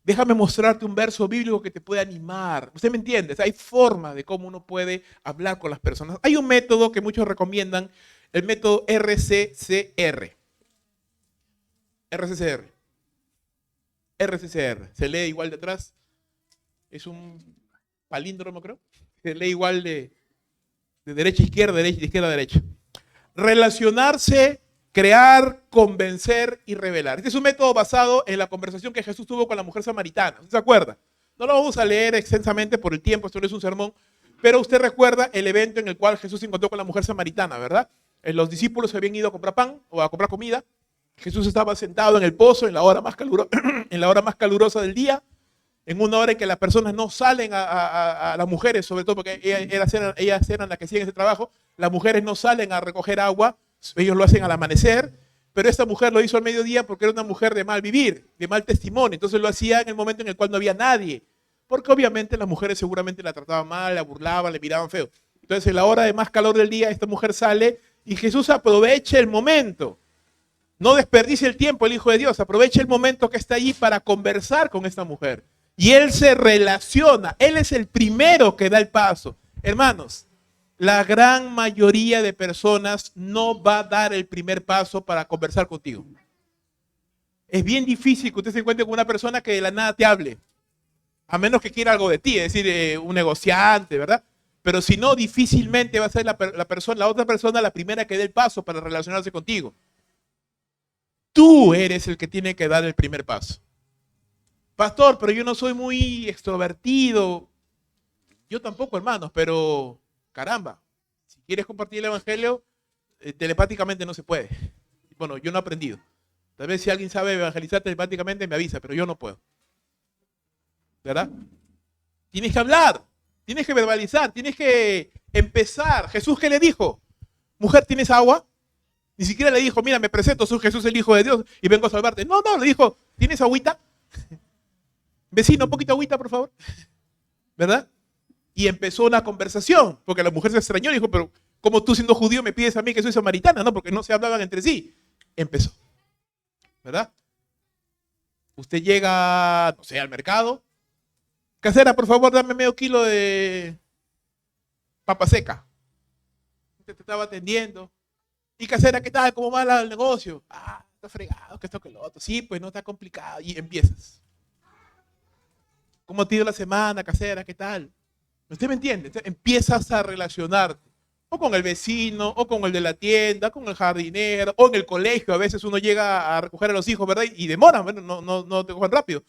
Déjame mostrarte un verso bíblico que te puede animar. ¿Usted me entiende? Hay formas de cómo uno puede hablar con las personas. Hay un método que muchos recomiendan, el método RCCR. RCCR. RCCR. Se lee igual de atrás. Es un palíndromo, creo. Se lee igual de derecha a izquierda, de izquierda a derecha. Relacionarse, crear, convencer y revelar. Este es un método basado en la conversación que Jesús tuvo con la mujer samaritana. ¿Se acuerda? No lo vamos a leer extensamente por el tiempo, esto no es un sermón, pero usted recuerda el evento en el cual Jesús se encontró con la mujer samaritana, ¿verdad? Los discípulos habían ido a comprar pan o a comprar comida. Jesús estaba sentado en el pozo en la hora más calurosa del día, en una hora en que las personas no salen a las mujeres, sobre todo porque ellas eran las que hacían ese trabajo, las mujeres no salen a recoger agua, ellos lo hacen al amanecer, pero esta mujer lo hizo al mediodía porque era una mujer de mal vivir, de mal testimonio, entonces lo hacía en el momento en el cual no había nadie. Porque obviamente las mujeres seguramente la trataban mal, la burlaban, le miraban feo. Entonces, en la hora de más calor del día, esta mujer sale y Jesús aprovecha el momento. No desperdicie el tiempo el Hijo de Dios, aprovecha el momento que está allí para conversar con esta mujer. Y Él se relaciona, Él es el primero que da el paso. Hermanos, la gran mayoría de personas no va a dar el primer paso para conversar contigo. Es bien difícil que usted se encuentre con una persona que de la nada te hable, a menos que quiera algo de ti, es decir, un negociante, ¿verdad? Pero si no, difícilmente va a ser la otra persona la primera que dé el paso para relacionarse contigo. Tú eres el que tiene que dar el primer paso. Pastor, pero yo no soy muy extrovertido. Yo tampoco, hermanos, pero caramba, si quieres compartir el evangelio, telepáticamente no se puede. Bueno, yo no he aprendido. Tal vez si alguien sabe evangelizar telepáticamente me avisa, pero yo no puedo. ¿Verdad? Tienes que hablar, tienes que verbalizar, tienes que empezar. Jesús, ¿qué le dijo? Mujer, ¿tienes agua? Ni siquiera le dijo, mira, me presento, soy Jesús el Hijo de Dios y vengo a salvarte. No, le dijo, ¿tienes agüita? Vecino, un poquito de agüita, por favor. ¿Verdad? Y empezó una conversación, porque la mujer se extrañó y dijo, pero ¿cómo tú siendo judío me pides a mí que soy samaritana? No, porque no se hablaban entre sí. Empezó. ¿Verdad? Usted llega, no sé, al mercado. Casera, por favor, dame medio kilo de papa seca. Usted te estaba atendiendo. Y casera, ¿qué tal? ¿Cómo va el negocio? Ah, está fregado, que esto, que lo otro. Sí, pues no está complicado. Y empiezas. ¿Cómo te ha ido la semana, casera? ¿Qué tal? ¿Usted me entiende? Entonces, empiezas a relacionarte. O con el vecino, o con el de la tienda, con el jardinero, o en el colegio. A veces uno llega a recoger a los hijos, ¿verdad? Y demoran, bueno, no te cojan rápido.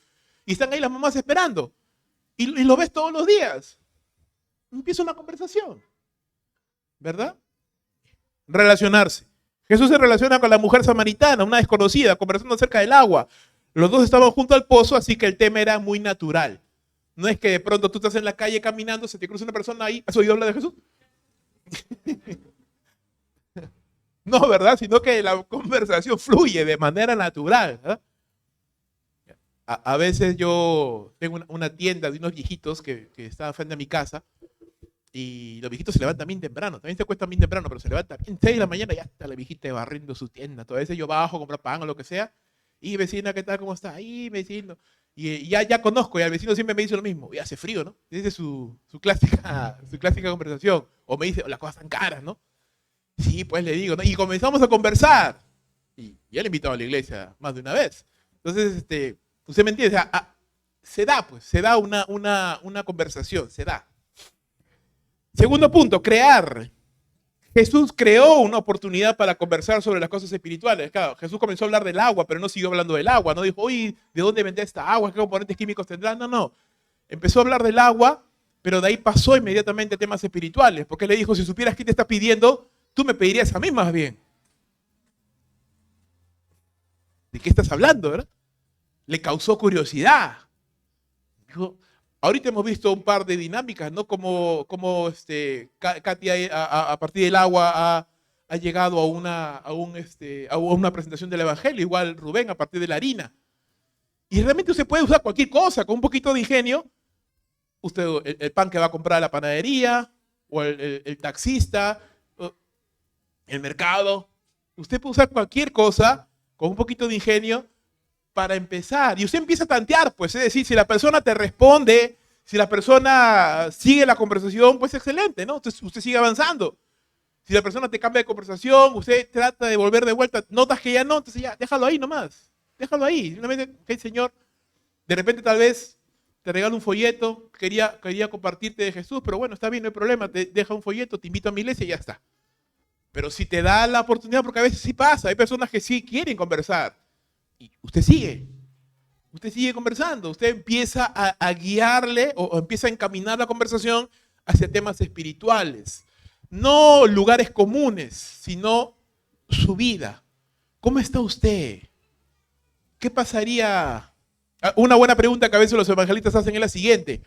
Y están ahí las mamás esperando. Y lo ves todos los días. Empieza una conversación. ¿Verdad? Relacionarse. Jesús se relaciona con la mujer samaritana, una desconocida, conversando acerca del agua. Los dos estaban junto al pozo, así que el tema era muy natural. No es que de pronto tú estás en la calle caminando, se te cruza una persona ahí, ¿has oído hablar de Jesús? No, ¿verdad? Sino que la conversación fluye de manera natural. ¿Verdad? A veces yo tengo una tienda de unos viejitos que está frente a mi casa y los viejitos se levantan bien temprano. También se cuestan bien temprano, pero se levantan bien 6 de la mañana y ya está la viejita barriendo su tienda. Todas veces yo bajo a comprar pan o lo que sea. Y vecina, ¿qué tal? ¿Cómo está? Y vecino. Y ya conozco, y al vecino siempre me dice lo mismo. Y hace frío, ¿no? Esa es su clásica conversación. O me dice, las cosas están caras, ¿no? Sí, pues le digo, ¿no? Y comenzamos a conversar. Y ya le he invitado a la iglesia más de una vez. Entonces, usted me entiende, o sea, se da una conversación, se da. Segundo punto, crear. Jesús creó una oportunidad para conversar sobre las cosas espirituales. Claro, Jesús comenzó a hablar del agua, pero no siguió hablando del agua. No dijo, oye, ¿de dónde vendrá esta agua? ¿Qué componentes químicos tendrá? No. Empezó a hablar del agua, pero de ahí pasó inmediatamente a temas espirituales. Porque le dijo, si supieras qué te está pidiendo, tú me pedirías a mí más bien. ¿De qué estás hablando, verdad? Le causó curiosidad. Dijo, ahorita hemos visto un par de dinámicas, ¿no? Como Katia a partir del agua ha llegado a una presentación del Evangelio, igual Rubén a partir de la harina. Y realmente usted puede usar cualquier cosa, con un poquito de ingenio. Usted, el pan que va a comprar a la panadería, o el taxista, el mercado. Usted puede usar cualquier cosa con un poquito de ingenio para empezar. Y usted empieza a tantear, pues, es decir, si la persona te responde, si la persona sigue la conversación, pues excelente, ¿no? Entonces usted sigue avanzando. Si la persona te cambia de conversación, usted trata de volver de vuelta, notas que ya no, entonces ya, déjalo ahí nomás. Déjalo ahí. Simplemente, ok, Señor, de repente tal vez te regalo un folleto, quería compartirte de Jesús, pero bueno, está bien, no hay problema, te deja un folleto, te invito a mi iglesia y ya está. Pero si te da la oportunidad, porque a veces sí pasa, hay personas que sí quieren conversar, y usted sigue conversando, usted empieza a guiarle o empieza a encaminar la conversación hacia temas espirituales. No lugares comunes, sino su vida. ¿Cómo está usted? ¿Qué pasaría? Una buena pregunta que a veces los evangelistas hacen es la siguiente.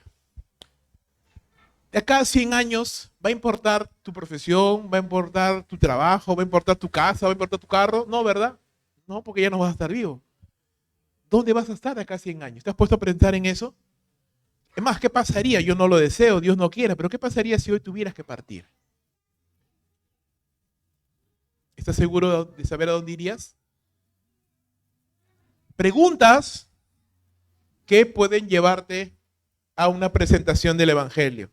De acá a 100 años, ¿va a importar tu profesión? ¿Va a importar tu trabajo? ¿Va a importar tu casa? ¿Va a importar tu carro? No, ¿verdad? No, porque ya no vas a estar vivo. ¿Dónde vas a estar de acá a 100 años? ¿Te has puesto a pensar en eso? Es más, ¿qué pasaría? Yo no lo deseo, Dios no quiere, pero ¿qué pasaría si hoy tuvieras que partir? ¿Estás seguro de saber a dónde irías? Preguntas que pueden llevarte a una presentación del Evangelio.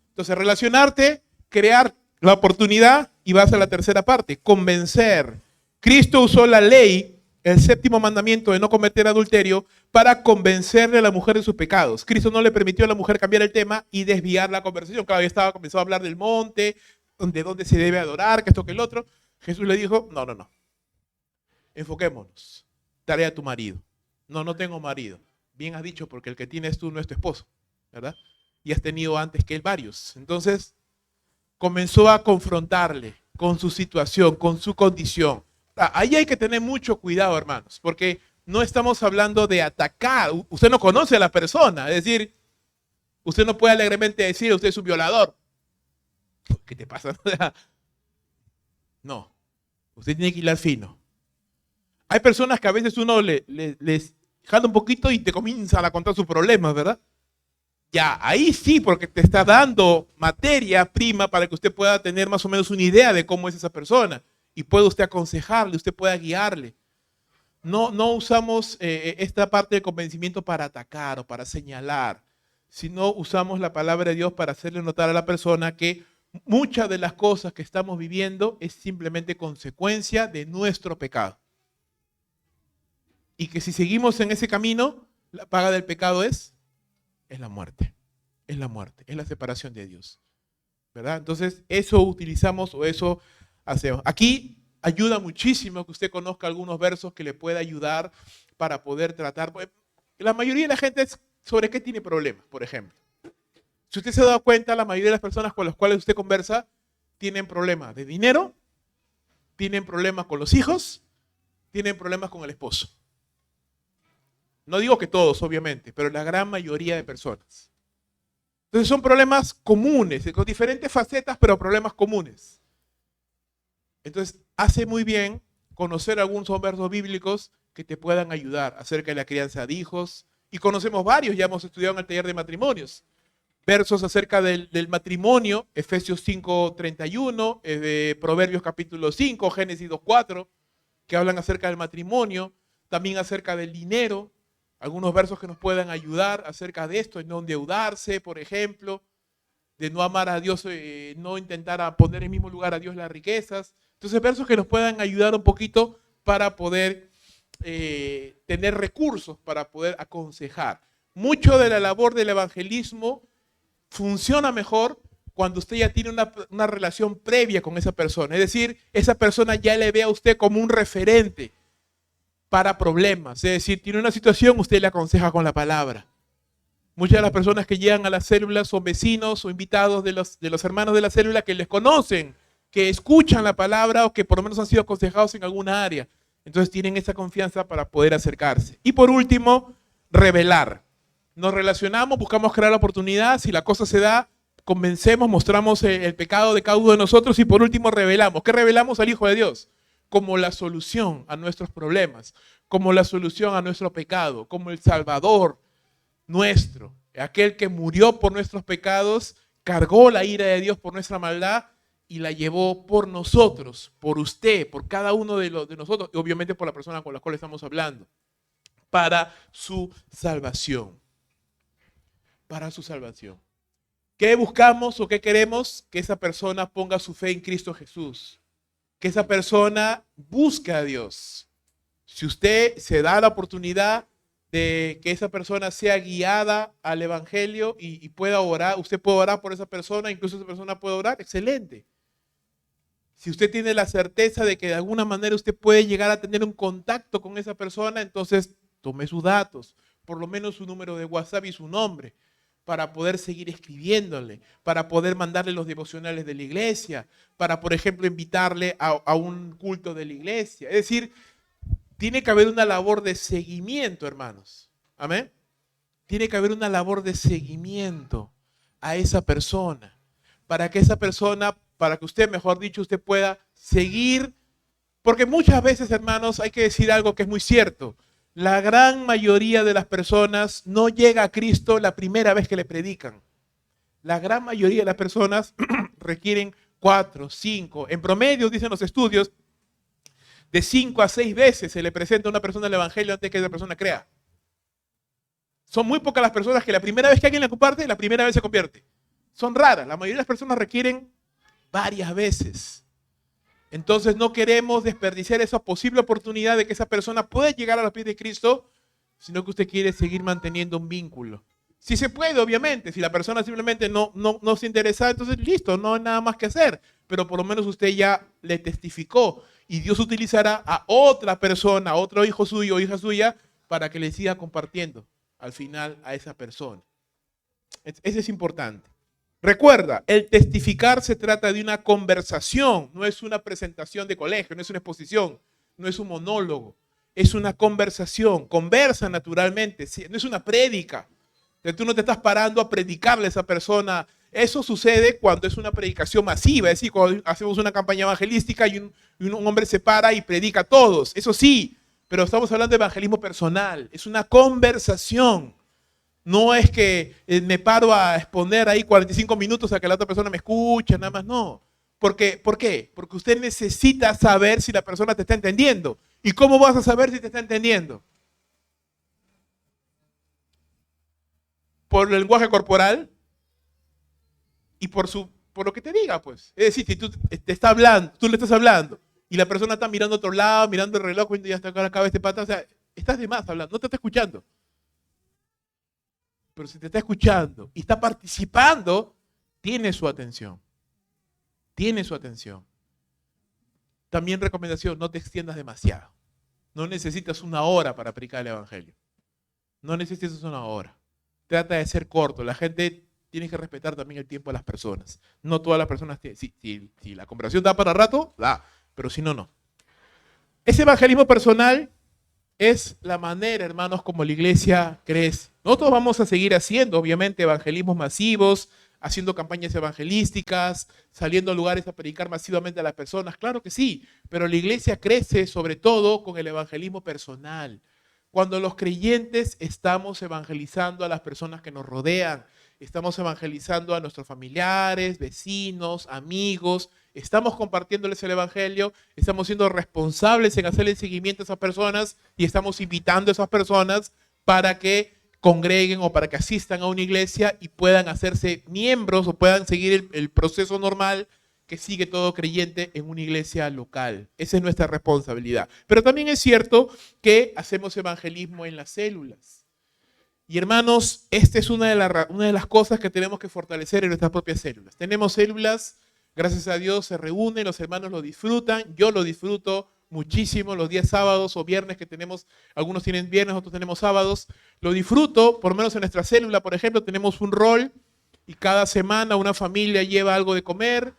Entonces, relacionarte, crear la oportunidad y vas a la tercera parte, convencer. Cristo usó la ley, el séptimo mandamiento de no cometer adulterio, para convencerle a la mujer de sus pecados. Cristo no le permitió a la mujer cambiar el tema y desviar la conversación. Claro, ya estaba comenzando a hablar del monte, de dónde se debe adorar, que esto, que el otro. Jesús le dijo, no, no, no. Enfoquémonos. Trae a tu marido. No, no tengo marido. Bien has dicho, porque el que tienes tú no es tu esposo, ¿verdad? Y has tenido antes que él varios. Entonces, comenzó a confrontarle con su situación, con su condición. Ahí hay que tener mucho cuidado, hermanos, porque no estamos hablando de atacar. Usted no conoce a la persona, es decir, usted no puede alegremente decir, usted es un violador. ¿Qué te pasa? No, usted tiene que hilar fino. Hay personas que a veces uno les jala un poquito y te comienzan a contar sus problemas, ¿verdad? Ya, ahí sí, porque te está dando materia prima para que usted pueda tener más o menos una idea de cómo es esa persona y puede usted aconsejarle, usted pueda guiarle. No usamos esta parte del convencimiento para atacar o para señalar, sino usamos la palabra de Dios para hacerle notar a la persona que muchas de las cosas que estamos viviendo es simplemente consecuencia de nuestro pecado. Y que si seguimos en ese camino, la paga del pecado es la muerte. Es la muerte, es la separación de Dios. ¿Verdad? Entonces, eso utilizamos o eso hacemos. Aquí ayuda muchísimo que usted conozca algunos versos que le pueda ayudar para poder tratar. La mayoría de la gente es sobre qué tiene problemas, por ejemplo. Si usted se ha dado cuenta, la mayoría de las personas con las cuales usted conversa tienen problemas de dinero, tienen problemas con los hijos, tienen problemas con el esposo. No digo que todos, obviamente, pero la gran mayoría de personas. Entonces son problemas comunes, con diferentes facetas, pero problemas comunes. Entonces hace muy bien conocer algunos versos bíblicos que te puedan ayudar acerca de la crianza de hijos. Y conocemos varios, ya hemos estudiado en el taller de matrimonios. Versos acerca del matrimonio, Efesios 5:31, de Proverbios capítulo 5, Génesis 2:4, que hablan acerca del matrimonio, también acerca del dinero. Algunos versos que nos puedan ayudar acerca de esto, de no endeudarse, por ejemplo, de no amar a Dios, no intentar poner en el mismo lugar a Dios las riquezas. Entonces, versos que nos puedan ayudar un poquito para poder tener recursos, para poder aconsejar. Mucho de la labor del evangelismo funciona mejor cuando usted ya tiene una relación previa con esa persona. Es decir, esa persona ya le ve a usted como un referente para problemas. Es decir, tiene una situación, usted le aconseja con la palabra. Muchas de las personas que llegan a las células son vecinos o invitados de los hermanos de la célula que les conocen, que escuchan la palabra o que por lo menos han sido aconsejados en alguna área. Entonces tienen esa confianza para poder acercarse. Y por último, revelar. Nos relacionamos, buscamos crear la oportunidad. Si la cosa se da, convencemos, mostramos el pecado de cada uno de nosotros y por último revelamos. ¿Qué revelamos? Al Hijo de Dios como la solución a nuestros problemas, como la solución a nuestro pecado, como el Salvador nuestro, aquel que murió por nuestros pecados, cargó la ira de Dios por nuestra maldad y la llevó por nosotros, por usted, por cada uno de nosotros, y obviamente por la persona con la cual estamos hablando, para su salvación. Para su salvación. ¿Qué buscamos o qué queremos? Que esa persona ponga su fe en Cristo Jesús. Que esa persona busque a Dios. Si usted se da la oportunidad de que esa persona sea guiada al Evangelio y pueda orar, usted puede orar por esa persona, incluso esa persona puede orar, excelente. Si usted tiene la certeza de que de alguna manera usted puede llegar a tener un contacto con esa persona, entonces tome sus datos, por lo menos su número de WhatsApp y su nombre, para poder seguir escribiéndole, para poder mandarle los devocionales de la iglesia, para, por ejemplo, invitarle a un culto de la iglesia. Es decir, tiene que haber una labor de seguimiento, hermanos. Amén. Tiene que haber una labor de seguimiento a esa persona, para que esa persona, para que usted, mejor dicho, usted pueda seguir, porque muchas veces, hermanos, hay que decir algo que es muy cierto. La gran mayoría de las personas no llega a Cristo la primera vez que le predican. La gran mayoría de las personas requieren 4, 5, en promedio, dicen los estudios, de 5 a 6 veces se le presenta a una persona el evangelio antes que esa persona crea. Son muy pocas las personas que la primera vez que alguien la comparte, la primera vez se convierte. Son raras. La mayoría de las personas requieren varias veces. Entonces no queremos desperdiciar esa posible oportunidad de que esa persona pueda llegar a los pies de Cristo, sino que usted quiere seguir manteniendo un vínculo. Si se puede, obviamente. Si la persona simplemente no se interesa, entonces listo, no hay nada más que hacer. Pero por lo menos usted ya le testificó y Dios utilizará a otra persona, a otro hijo suyo o hija suya, para que le siga compartiendo al final a esa persona. Eso es importante. Recuerda, el testificar se trata de una conversación, no es una presentación de colegio, no es una exposición, no es un monólogo, es una conversación. Conversa naturalmente, no es una prédica. Tú no te estás parando a predicarle a esa persona. Eso sucede cuando es una predicación masiva, es decir, cuando hacemos una campaña evangelística y un hombre se para y predica a todos. Eso sí, pero estamos hablando de evangelismo personal, es una conversación. No es que me paro a exponer ahí 45 minutos a que la otra persona me escuche, nada más, no. ¿Por qué? Porque usted necesita saber si la persona te está entendiendo. ¿Y cómo vas a saber si te está entendiendo? Por el lenguaje corporal y por lo que te diga, pues. Es decir, si tú te está hablando, tú le estás hablando y la persona está mirando a otro lado, mirando el reloj, y ya está acá este pata, o sea, estás de más hablando, no te está escuchando. Pero si te está escuchando y está participando, tiene su atención. Tiene su atención. También recomendación, no te extiendas demasiado. No necesitas una hora para predicar el evangelio. No necesitas una hora. Trata de ser corto. La gente tiene que respetar también el tiempo de las personas. No todas las personas tienen. Si la conversación da para rato, da. Pero si no, no. Ese evangelismo personal es la manera, hermanos, como la iglesia crece. Nosotros vamos a seguir haciendo, obviamente, evangelismos masivos, haciendo campañas evangelísticas, saliendo a lugares a predicar masivamente a las personas. Claro que sí, pero la iglesia crece sobre todo con el evangelismo personal. Cuando los creyentes estamos evangelizando a las personas que nos rodean, estamos evangelizando a nuestros familiares, vecinos, amigos, estamos compartiéndoles el evangelio, estamos siendo responsables en hacerle seguimiento a esas personas y estamos invitando a esas personas para que congreguen o para que asistan a una iglesia y puedan hacerse miembros o puedan seguir el proceso normal que sigue todo creyente en una iglesia local. Esa es nuestra responsabilidad. Pero también es cierto que hacemos evangelismo en las células. Y hermanos, esta es una de las cosas que tenemos que fortalecer en nuestras propias células. Tenemos células, gracias a Dios, se reúnen, los hermanos lo disfrutan, yo lo disfruto muchísimo los días sábados o viernes que tenemos, algunos tienen viernes, otros tenemos sábados, lo disfruto, por lo menos en nuestra célula, por ejemplo, tenemos un rol y cada semana una familia lleva algo de comer,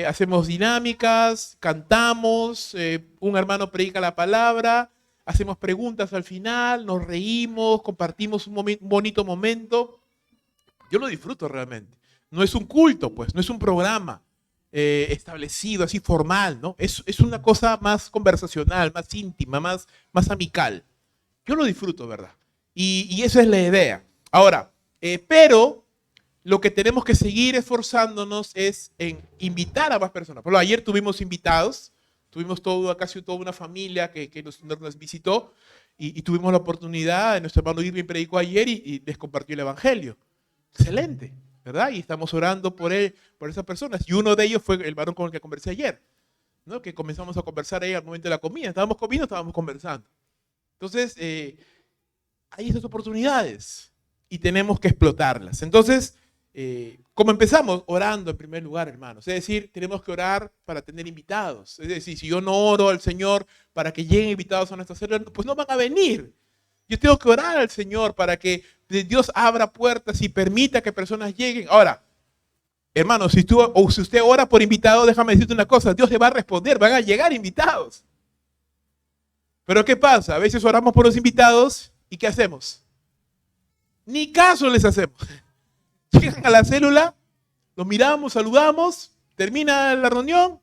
hacemos dinámicas, cantamos, un hermano predica la palabra, hacemos preguntas al final, nos reímos, compartimos un bonito momento. Yo lo disfruto realmente. No es un culto, pues, no es un programa establecido, así formal, ¿no? Es una cosa más conversacional, más íntima, más amical. Yo lo disfruto, ¿verdad? Y esa es la idea. Ahora, pero lo que tenemos que seguir esforzándonos es en invitar a más personas. Por ejemplo, ayer tuvimos invitados, tuvimos casi toda una familia que nos visitó y tuvimos la oportunidad, nuestro hermano Irving predicó ayer y les compartió el evangelio. Excelente, ¿verdad? Y estamos orando por él, por esas personas. Y uno de ellos fue el varón con el que conversé ayer, ¿no? Que comenzamos a conversar ahí al momento de la comida. Estábamos comiendo, estábamos conversando. Entonces, hay esas oportunidades y tenemos que explotarlas. Entonces, ¿cómo empezamos? Orando en primer lugar, hermanos. Es decir, tenemos que orar para tener invitados. Es decir, si yo no oro al Señor para que lleguen invitados a nuestra célula, pues no van a venir. Yo tengo que orar al Señor para que Dios abra puertas y permita que personas lleguen. Ahora, hermanos, si usted ora por invitados, déjame decirte una cosa, Dios le va a responder, van a llegar invitados. Pero ¿qué pasa? A veces oramos por los invitados y ¿qué hacemos? Ni caso les hacemos. Llegan a la célula, los miramos, saludamos, termina la reunión,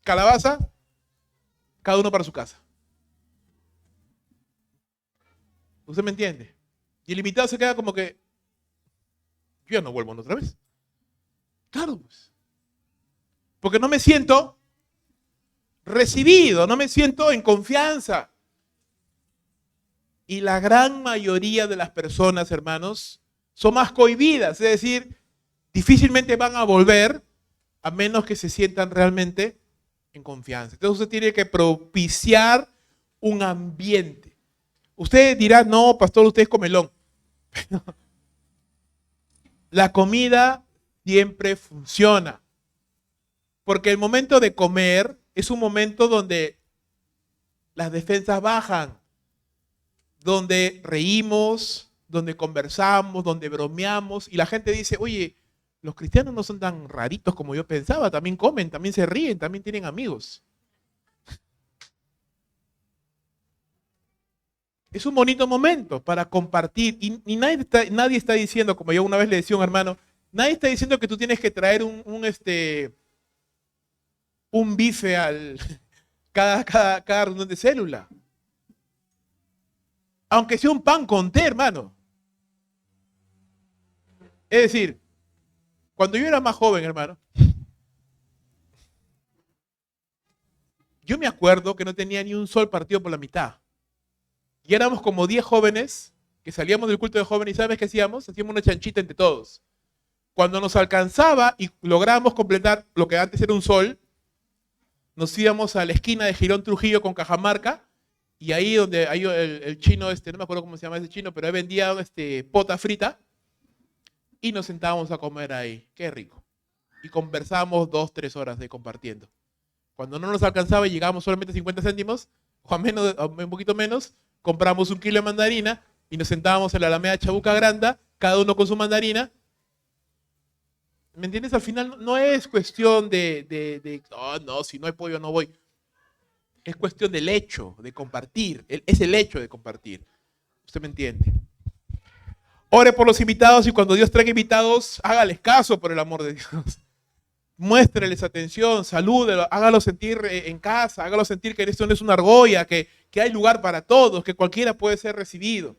calabaza, cada uno para su casa. ¿Usted me entiende? Y el invitado se queda como que, yo ya no vuelvo otra vez. Claro, pues. Porque no me siento recibido, no me siento en confianza. Y la gran mayoría de las personas, hermanos, son más cohibidas, es decir, difícilmente van a volver a menos que se sientan realmente en confianza. Entonces usted tiene que propiciar un ambiente. Usted dirá, no, pastor, usted es comelón. La comida siempre funciona. Porque el momento de comer es un momento donde las defensas bajan, donde reímos, donde conversamos, donde bromeamos, y la gente dice, oye, los cristianos no son tan raritos como yo pensaba, también comen, también se ríen, también tienen amigos. Es un bonito momento para compartir, y nadie está diciendo, como yo una vez le decía a un hermano, nadie está diciendo que tú tienes que traer un bife al cada reunión de célula. Aunque sea un pan con té, hermano. Es decir, cuando yo era más joven, hermano, yo me acuerdo que no tenía ni un sol partido por la mitad. Y éramos como 10 jóvenes que salíamos del culto de jóvenes y ¿sabes qué hacíamos? Hacíamos una chanchita entre todos. Cuando nos alcanzaba y lográbamos completar lo que antes era un sol, nos íbamos a la esquina de Girón Trujillo con Cajamarca y ahí donde hay el chino, no me acuerdo cómo se llama ese chino, pero ahí vendía pota frita y nos sentábamos a comer ahí. Qué rico. Y conversábamos 2, 3 horas de compartiendo. Cuando no nos alcanzaba y llegábamos solamente a 50 céntimos, o a un poquito menos, compramos 1 kilo de mandarina y nos sentábamos en la Alameda Chabuca Granda, cada uno con su mandarina. ¿Me entiendes? Al final no es cuestión oh, no, si no hay pollo no voy. Es cuestión del hecho de compartir. Es el hecho de compartir. ¿Usted me entiende? Ore por los invitados y cuando Dios traiga invitados, hágales caso por el amor de Dios. Muéstreles atención, salúdelo, hágalo sentir en casa, hágalo sentir que esto no es una argolla, que hay lugar para todos, que cualquiera puede ser recibido.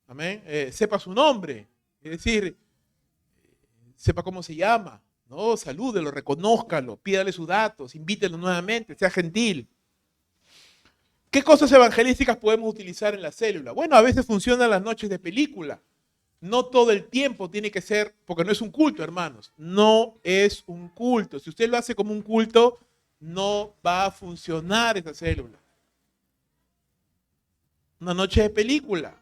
Amén. Sepa su nombre, es decir, sepa cómo se llama, ¿no? Salúdelo, reconózcalo, pídale sus datos, invítelo nuevamente, sea gentil. ¿Qué cosas evangelísticas podemos utilizar en la célula? Bueno, a veces funcionan las noches de película. No todo el tiempo tiene que ser, porque no es un culto, hermanos. No es un culto. Si usted lo hace como un culto, no va a funcionar esa célula. Una noche de película.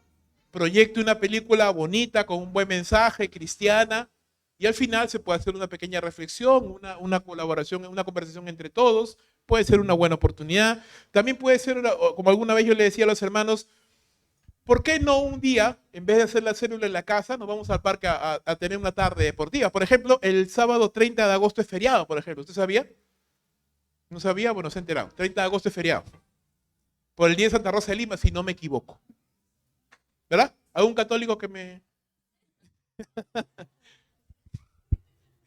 Proyecte una película bonita, con un buen mensaje, cristiana, y al final se puede hacer una pequeña reflexión, una colaboración, una conversación entre todos. Puede ser una buena oportunidad. También puede ser, como alguna vez yo le decía a los hermanos, ¿por qué no un día, en vez de hacer la célula en la casa, nos vamos al parque a tener una tarde deportiva? Por ejemplo, el sábado 30 de agosto es feriado, por ejemplo. ¿Usted sabía? ¿No sabía? Bueno, se ha enterado. 30 de agosto es feriado. Por el día de Santa Rosa de Lima, si no me equivoco. ¿Verdad? ¿Algún católico que me...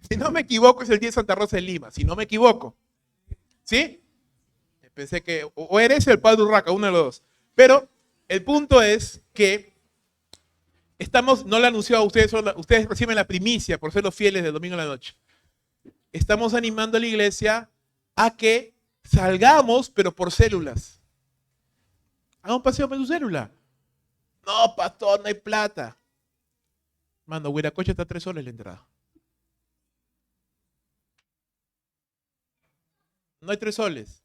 Si no me equivoco, es el día de Santa Rosa de Lima. Si no me equivoco. ¿Sí? Pensé que o eres el padre Urraca, uno de los dos. Pero el punto es que no le anunció a ustedes, ustedes reciben la primicia por ser los fieles del domingo en la noche. Estamos animando a la iglesia a que salgamos, pero por células. Haga un paseo por su célula. No, pastor, no hay plata. Mano, Huiracocha está a 3 soles la entrada. No hay 3 soles.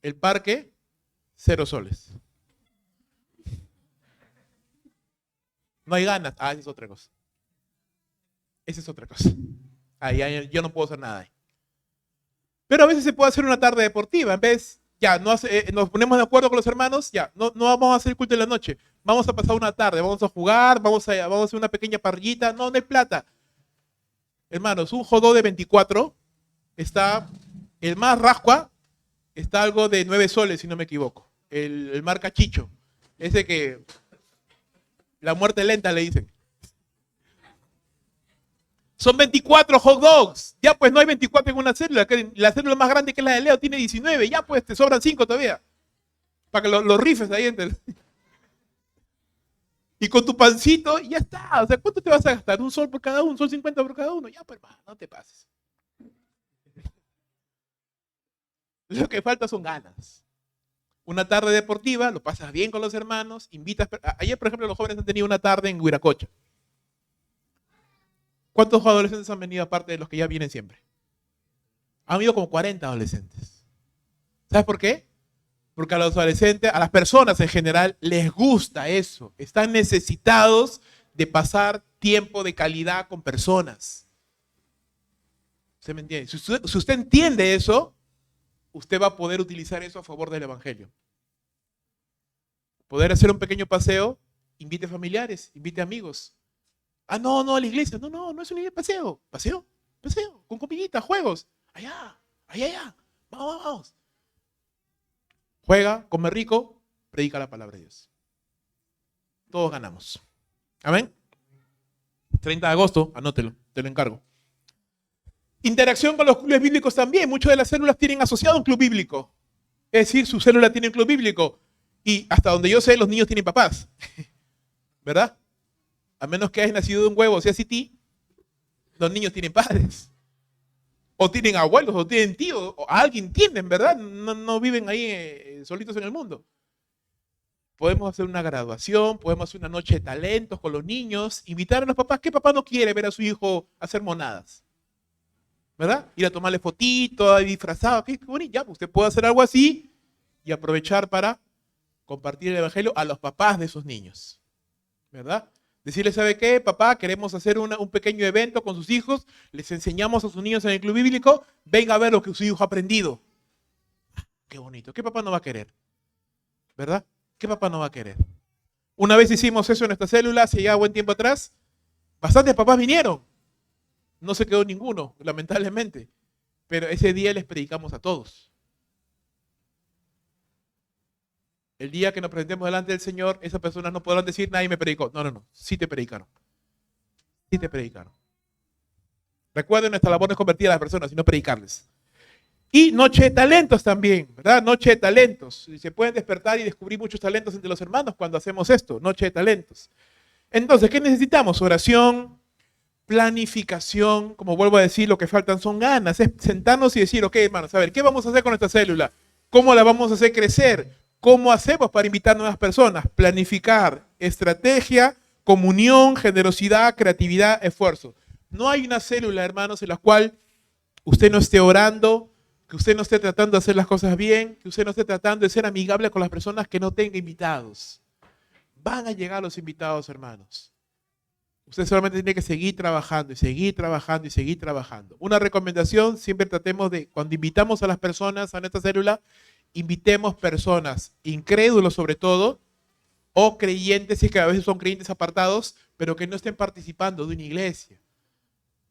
El parque, 0 soles. No hay ganas. Esa es otra cosa. Esa es otra cosa. Ahí yo no puedo hacer nada ahí. Pero a veces se puede hacer una tarde deportiva. En vez, ya, nos ponemos de acuerdo con los hermanos, ya, no vamos a hacer culto en la noche. Vamos a pasar una tarde, vamos a jugar, vamos a hacer una pequeña parrillita. No hay plata. Hermanos, un jodó de 24 está, el más rascua, está algo de 9 soles, si no me equivoco. El marca Chicho. Ese que la muerte lenta le dicen. Son 24 hot dogs. Ya pues no hay 24 en una célula. La célula más grande que es la de Leo tiene 19. Ya pues te sobran 5 todavía. Para que los rifes ahí entre. Y con tu pancito, y ya está. O sea, ¿cuánto te vas a gastar? ¿Un sol por cada uno? ¿Un sol 50 por cada uno? Ya, pues, hermano, no te pases. Lo que falta son ganas. Una tarde deportiva, lo pasas bien con los hermanos, invitas. Ayer, por ejemplo, los jóvenes han tenido una tarde en Huiracocha. ¿Cuántos adolescentes han venido aparte de los que ya vienen siempre? Han habido como 40 adolescentes. ¿Sabes por qué? Porque a los adolescentes, a las personas en general, les gusta eso. Están necesitados de pasar tiempo de calidad con personas. ¿Usted me entiende? Si usted entiende eso, usted va a poder utilizar eso a favor del Evangelio. Poder hacer un pequeño paseo, invite familiares, invite amigos. Ah, no, no, a la iglesia. No, no, no es un paseo. Paseo, paseo, con comidita, juegos. Allá, allá, allá. Vamos, vamos. Juega, come rico, predica la palabra de Dios. Todos ganamos. Amén. 30 de agosto, anótelo, te lo encargo. Interacción con los clubes bíblicos también. Muchas de las células tienen asociado un club bíblico. Es decir, su célula tiene un club bíblico. Y hasta donde yo sé, los niños tienen papás. ¿Verdad? A menos que hayas nacido de un huevo, o sea, así ti, los niños tienen padres. O tienen abuelos, o tienen tíos, o alguien tienen, ¿verdad? No viven ahí solitos en el mundo. Podemos hacer una graduación, podemos hacer una noche de talentos con los niños, invitar a los papás. ¿Qué papá no quiere ver a su hijo hacer monadas? ¿Verdad? Ir a tomarle fotito, ahí disfrazado. Qué bonito. Ya, usted puede hacer algo así y aprovechar para compartir el evangelio a los papás de esos niños. ¿Verdad? Decirle, ¿sabe qué? Papá, queremos hacer un pequeño evento con sus hijos, les enseñamos a sus niños en el club bíblico, venga a ver lo que su hijo ha aprendido. Qué bonito. ¿Qué papá no va a querer? ¿Verdad? ¿Qué papá no va a querer? Una vez hicimos eso en nuestra célula, hace ya buen tiempo atrás, bastantes papás vinieron. No se quedó ninguno, lamentablemente. Pero ese día les predicamos a todos. El día que nos presentemos delante del Señor, esas personas no podrán decir, nadie me predicó. No, no, no. Sí te predicaron. Sí te predicaron. Recuerden, nuestra labor no es convertir a las personas, sino predicarles. Y noche de talentos también, ¿verdad? Noche de talentos. Se pueden despertar y descubrir muchos talentos entre los hermanos cuando hacemos esto, noche de talentos. Entonces, ¿qué necesitamos? Oración, planificación, como vuelvo a decir, lo que faltan son ganas, es sentarnos y decir, ok, hermanos, a ver, ¿qué vamos a hacer con esta célula? ¿Cómo la vamos a hacer crecer? ¿Cómo hacemos para invitar nuevas personas? Planificar, estrategia, comunión, generosidad, creatividad, esfuerzo. No hay una célula, hermanos, en la cual usted no esté orando, que usted no esté tratando de hacer las cosas bien, que usted no esté tratando de ser amigable con las personas que no tenga invitados. Van a llegar los invitados, hermanos. Usted solamente tiene que seguir trabajando y seguir trabajando y seguir trabajando. Una recomendación, siempre tratemos de, cuando invitamos a las personas a nuestra célula, invitemos personas, incrédulos sobre todo, o creyentes, si es que a veces son creyentes apartados, pero que no estén participando de una iglesia.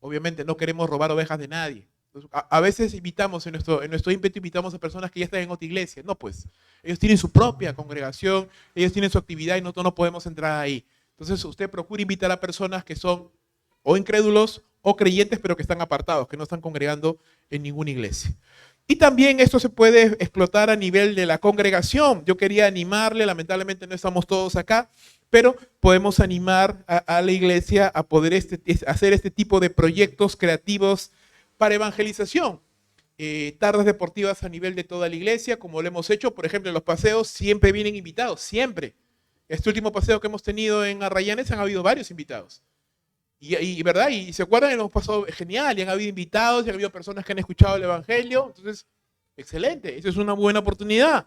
Obviamente no queremos robar ovejas de nadie. Entonces, a veces invitamos, en nuestro ímpetu, invitamos a personas que ya están en otra iglesia. No, pues, ellos tienen su propia congregación, ellos tienen su actividad y nosotros no podemos entrar ahí. Entonces usted procura invitar a personas que son o incrédulos o creyentes, pero que están apartados, que no están congregando en ninguna iglesia. Y también esto se puede explotar a nivel de la congregación. Yo quería animarle, lamentablemente no estamos todos acá, pero podemos animar a la iglesia a poder hacer este tipo de proyectos creativos para evangelización. Tardes deportivas a nivel de toda la iglesia, como lo hemos hecho, por ejemplo, en los paseos siempre vienen invitados, siempre. Este último paseo que hemos tenido en Arrayanes han habido varios invitados. ¿Verdad? Y se acuerdan, hemos pasado genial, y han habido invitados, y han habido personas que han escuchado el Evangelio. Entonces, excelente, esa es una buena oportunidad.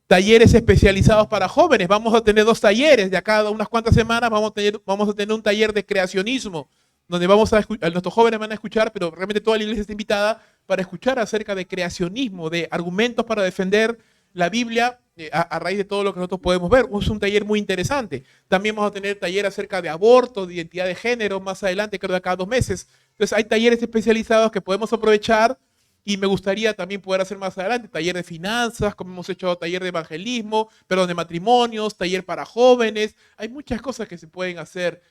Talleres especializados para jóvenes. Vamos a tener 2 talleres, de acá a unas cuantas semanas vamos a tener un taller de creacionismo, donde nuestros jóvenes van a escuchar, pero realmente toda la iglesia está invitada para escuchar acerca de creacionismo, de argumentos para defender la Biblia a raíz de todo lo que nosotros podemos ver. Es un taller muy interesante. También vamos a tener taller acerca de aborto, de identidad de género, más adelante, creo de cada 2 meses. Entonces hay talleres especializados que podemos aprovechar y me gustaría también poder hacer más adelante, taller de finanzas, como hemos hecho taller de evangelismo, perdón, de matrimonios, taller para jóvenes. Hay muchas cosas que se pueden hacer,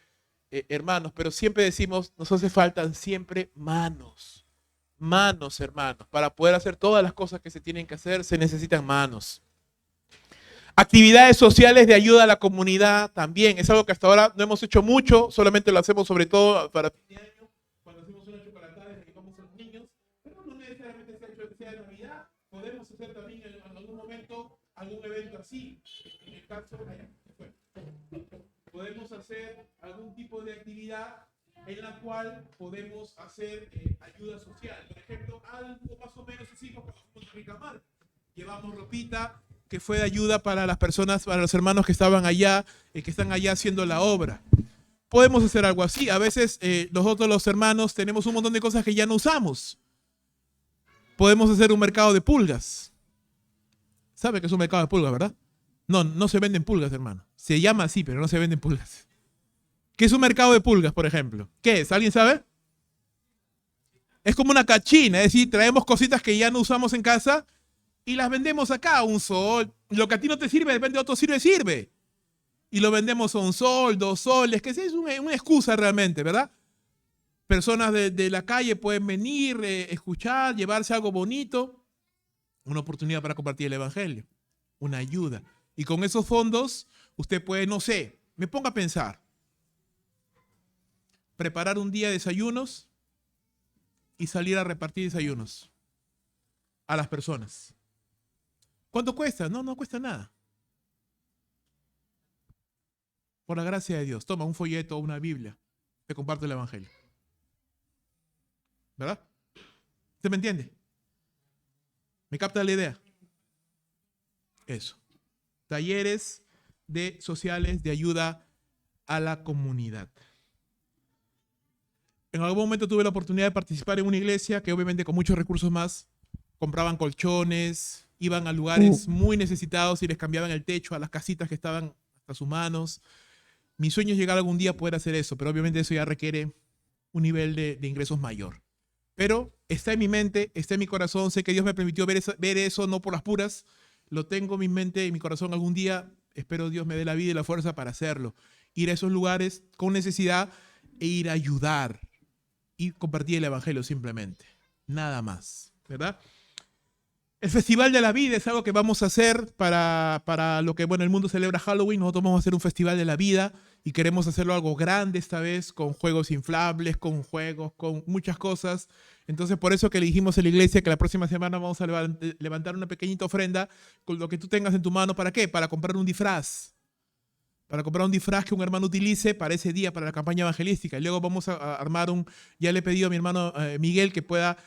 hermanos, pero siempre decimos, nos hace falta siempre manos. Manos, hermanos. Para poder hacer todas las cosas que se tienen que hacer, se necesitan manos. Actividades sociales de ayuda a la comunidad también. Es algo que hasta ahora no hemos hecho mucho, solamente lo hacemos sobre todo para fin de año, cuando hacemos una chocolatada y llevamos a los niños, pero no necesariamente sea de Navidad. Podemos hacer también en algún momento algún evento así. En el caso, podemos hacer algún tipo de actividad en la cual podemos hacer ayuda social. Por ejemplo, algo más o menos hicimos cuando fuimos a Ricamar. Llevamos ropita que fue de ayuda para las personas, para los hermanos que estaban allá, que están allá haciendo la obra. Podemos hacer algo así. A veces nosotros los hermanos tenemos un montón de cosas que ya no usamos. Podemos hacer un mercado de pulgas. ¿Sabe que es un mercado de pulgas, verdad? No, no se venden pulgas, hermano. Se llama así, pero no se venden pulgas. ¿Qué es un mercado de pulgas, por ejemplo? ¿Qué es? ¿Alguien sabe? Es como una cachina, es decir, traemos cositas que ya no usamos en casa y las vendemos acá a un sol. Lo que a ti no te sirve, de repente a otro sirve. Y lo vendemos a un sol, 2 soles, que es una excusa realmente, ¿verdad? Personas de la calle pueden venir, escuchar, llevarse algo bonito. Una oportunidad para compartir el evangelio, una ayuda. Y con esos fondos, usted puede, no sé, me ponga a pensar, preparar un día de desayunos y salir a repartir desayunos a las personas. ¿Cuánto cuesta? No, no cuesta nada. Por la gracia de Dios, toma un folleto o una Biblia, te comparto el evangelio. ¿Verdad? ¿Usted me entiende? ¿Me capta la idea? Eso. Talleres sociales de ayuda a la comunidad. En algún momento tuve la oportunidad de participar en una iglesia que obviamente con muchos recursos más compraban colchones, iban a lugares muy necesitados y les cambiaban el techo a las casitas que estaban hasta sus manos. Mi sueño es llegar algún día a poder hacer eso, pero obviamente eso ya requiere un nivel de ingresos mayor. Pero está en mi mente, está en mi corazón, sé que Dios me permitió ver eso no por las puras, lo tengo en mi mente y en mi corazón algún día, espero Dios me dé la vida y la fuerza para hacerlo. Ir a esos lugares con necesidad e ir a ayudar y compartir el evangelio simplemente, nada más, ¿verdad? El Festival de la Vida es algo que vamos a hacer para lo que, bueno, el mundo celebra Halloween. Nosotros vamos a hacer un Festival de la Vida y queremos hacerlo algo grande esta vez, con juegos inflables, con juegos, con muchas cosas. Entonces, por eso que le dijimos a la iglesia que la próxima semana vamos a levantar una pequeñita ofrenda con lo que tú tengas en tu mano. ¿Para qué? Para comprar un disfraz. Para comprar un disfraz que un hermano utilice para ese día, para la campaña evangelística. Y luego vamos a armar ya le he pedido a mi hermano Miguel que pueda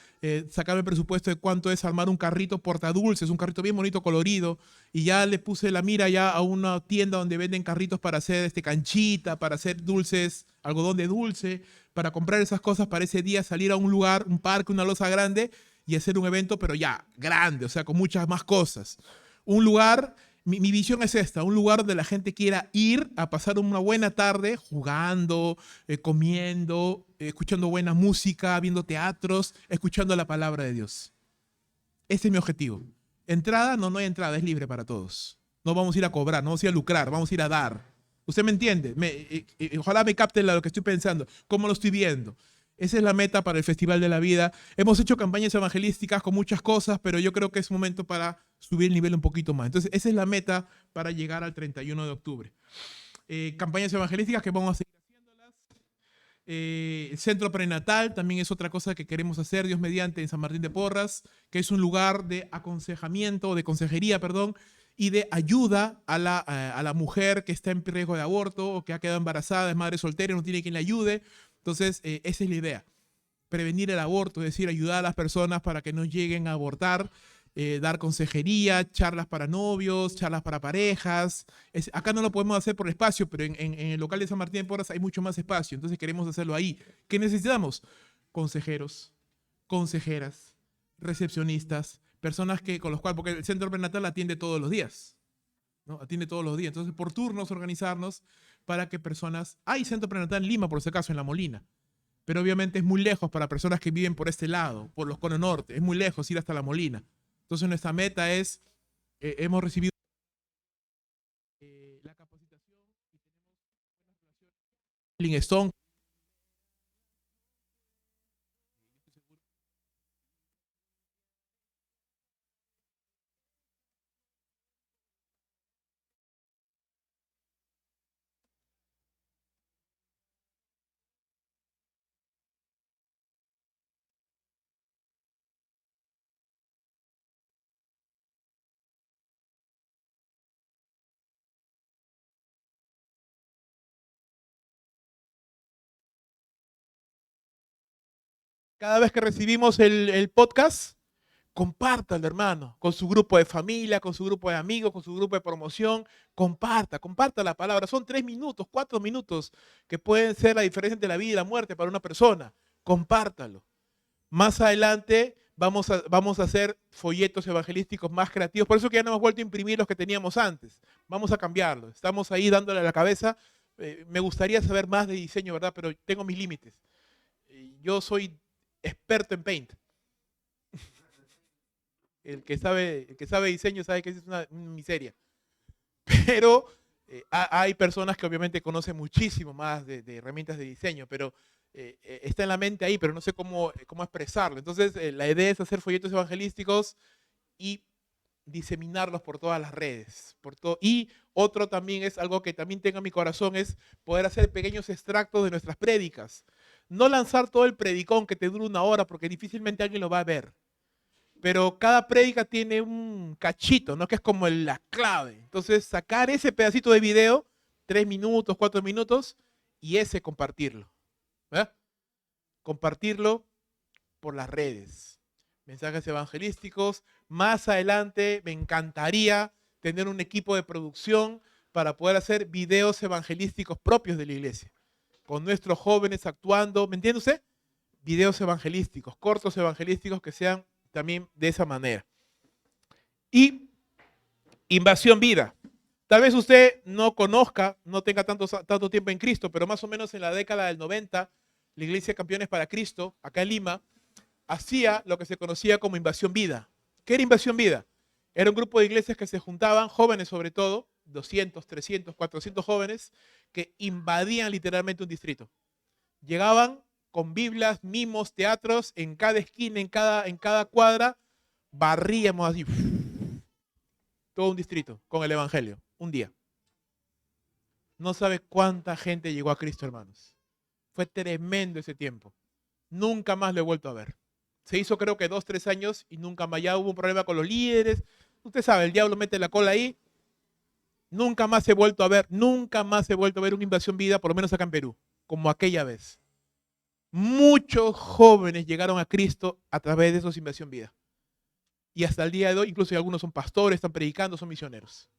sacarme el presupuesto de cuánto es armar un carrito portadulces, un carrito bien bonito, colorido. Y ya le puse la mira ya a una tienda donde venden carritos para hacer canchita, para hacer dulces, algodón de dulce, para comprar esas cosas para ese día, salir a un lugar, un parque, una loza grande y hacer un evento, pero ya grande, o sea, con muchas más cosas. Un lugar. Mi visión es esta, un lugar donde la gente quiera ir a pasar una buena tarde jugando, comiendo, escuchando buena música, viendo teatros, escuchando la palabra de Dios. Ese es mi objetivo. Entrada, no hay entrada, es libre para todos. No vamos a ir a cobrar, no vamos a ir a lucrar, vamos a ir a dar. ¿Usted me entiende? Ojalá me capte lo que estoy pensando, cómo lo estoy viendo. Esa es la meta para el Festival de la Vida. Hemos hecho campañas evangelísticas con muchas cosas, pero yo creo que es momento para subir el nivel un poquito más. Entonces, esa es la meta para llegar al 31 de octubre. Campañas evangelísticas que vamos a seguir haciéndolas. El centro prenatal también es otra cosa que queremos hacer, Dios mediante, en San Martín de Porras, que es un lugar de aconsejamiento, de consejería, perdón, y de ayuda a la mujer que está en riesgo de aborto o que ha quedado embarazada, es madre soltera y no tiene quien le ayude. Entonces, esa es la idea. Prevenir el aborto, es decir, ayudar a las personas para que no lleguen a abortar, dar consejería, charlas para novios, charlas para parejas. Acá no lo podemos hacer por espacio, pero en el local de San Martín de Porras hay mucho más espacio, entonces queremos hacerlo ahí. ¿Qué necesitamos? Consejeros, consejeras, recepcionistas, personas con los cuales, porque el centro prenatal atiende todos los días, ¿no? Atiende todos los días. Entonces, por turnos, organizarnos para que personas... Hay centro prenatal en Lima, por si acaso, en La Molina. Pero obviamente es muy lejos para personas que viven por este lado, por los conos norte. Es muy lejos ir hasta La Molina. Entonces, nuestra meta es... hemos recibido la capacitación y tenemos Stone. Cada vez que recibimos el podcast, compártalo, hermano, con su grupo de familia, con su grupo de amigos, con su grupo de promoción. Comparta la palabra. Son 3 minutos, 4 minutos que pueden ser la diferencia entre la vida y la muerte para una persona. Compártalo. Más adelante vamos a hacer folletos evangelísticos más creativos. Por eso que ya no hemos vuelto a imprimir los que teníamos antes. Vamos a cambiarlo. Estamos ahí dándole a la cabeza. Me gustaría saber más de diseño, ¿verdad? Pero tengo mis límites. Yo soy experto en Paint. El que sabe diseño sabe que es una miseria. Pero hay personas que obviamente conocen muchísimo más de herramientas de diseño, pero está en la mente ahí, pero no sé cómo expresarlo. Entonces, la idea es hacer folletos evangelísticos y diseminarlos por todas las redes. Y otro también es algo que también tengo en mi corazón, es poder hacer pequeños extractos de nuestras prédicas. No lanzar todo el predicón que te dura 1 hora, porque difícilmente alguien lo va a ver. Pero cada prédica tiene un cachito, ¿no? Que es como la clave. Entonces, sacar ese pedacito de video, 3 minutos, 4 minutos, y ese compartirlo. ¿Verdad? Compartirlo por las redes. Mensajes evangelísticos. Más adelante me encantaría tener un equipo de producción para poder hacer videos evangelísticos propios de la iglesia. Con nuestros jóvenes actuando, ¿me entiende usted? Videos evangelísticos, cortos evangelísticos que sean también de esa manera. Y Invasión Vida. Tal vez usted no conozca, no tenga tanto tiempo en Cristo, pero más o menos en la década del 90, la Iglesia Campeones para Cristo, acá en Lima, hacía lo que se conocía como Invasión Vida. ¿Qué era Invasión Vida? Era un grupo de iglesias que se juntaban, jóvenes sobre todo, 200, 300, 400 jóvenes, que invadían literalmente un distrito. Llegaban con Biblias, mimos, teatros, en cada esquina, en cada cuadra, barríamos así, todo un distrito con el Evangelio, un día. No sabe cuánta gente llegó a Cristo, hermanos. Fue tremendo ese tiempo. Nunca más lo he vuelto a ver. Se hizo creo que 2, 3 años y nunca más. Ya hubo un problema con los líderes. Usted sabe, el diablo mete la cola ahí. Nunca más he vuelto a ver, nunca más he vuelto a ver una Invasión Vida, por lo menos acá en Perú, como aquella vez. Muchos jóvenes llegaron a Cristo a través de esos Invasión Vida. Y hasta el día de hoy, incluso algunos son pastores, están predicando, son misioneros.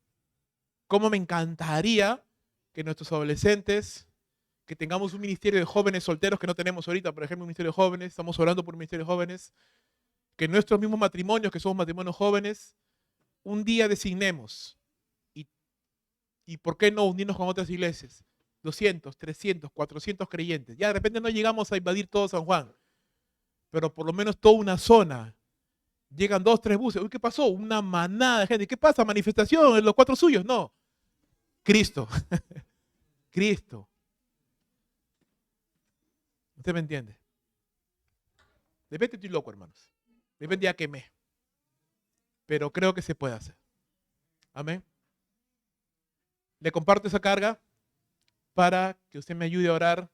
¿Cómo me encantaría que nuestros adolescentes, que tengamos un ministerio de jóvenes solteros que no tenemos ahorita, por ejemplo, un ministerio de jóvenes, estamos orando por un ministerio de jóvenes, que nuestros mismos matrimonios, que somos matrimonios jóvenes, un día designemos, y por qué no unirnos con otras iglesias, 200, 300, 400 creyentes. Ya de repente no llegamos a invadir todo San Juan, pero por lo menos toda una zona. Llegan 2, 3 buses. Uy, ¿qué pasó? Una manada de gente. ¿Qué pasa? ¿Manifestación en los 4 suyos? No. Cristo. Cristo. ¿Usted me entiende? De repente estoy loco, hermanos. De repente ya quemé. Pero creo que se puede hacer. Amén. Le comparto esa carga para que usted me ayude a orar,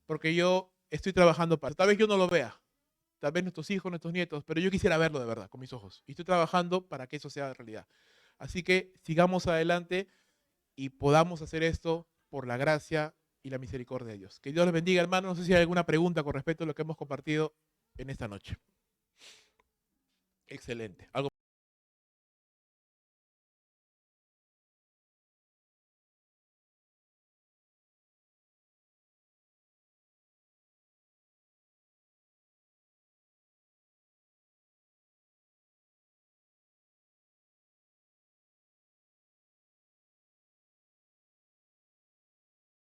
porque yo estoy trabajando para. Tal vez yo no lo vea, tal vez nuestros hijos, nuestros nietos, pero yo quisiera verlo de verdad, con mis ojos. Y estoy trabajando para que eso sea realidad. Así que sigamos adelante y podamos hacer esto por la gracia y la misericordia de Dios. Que Dios les bendiga, hermanos. No sé si hay alguna pregunta con respecto a lo que hemos compartido en esta noche. Excelente. ¿Algo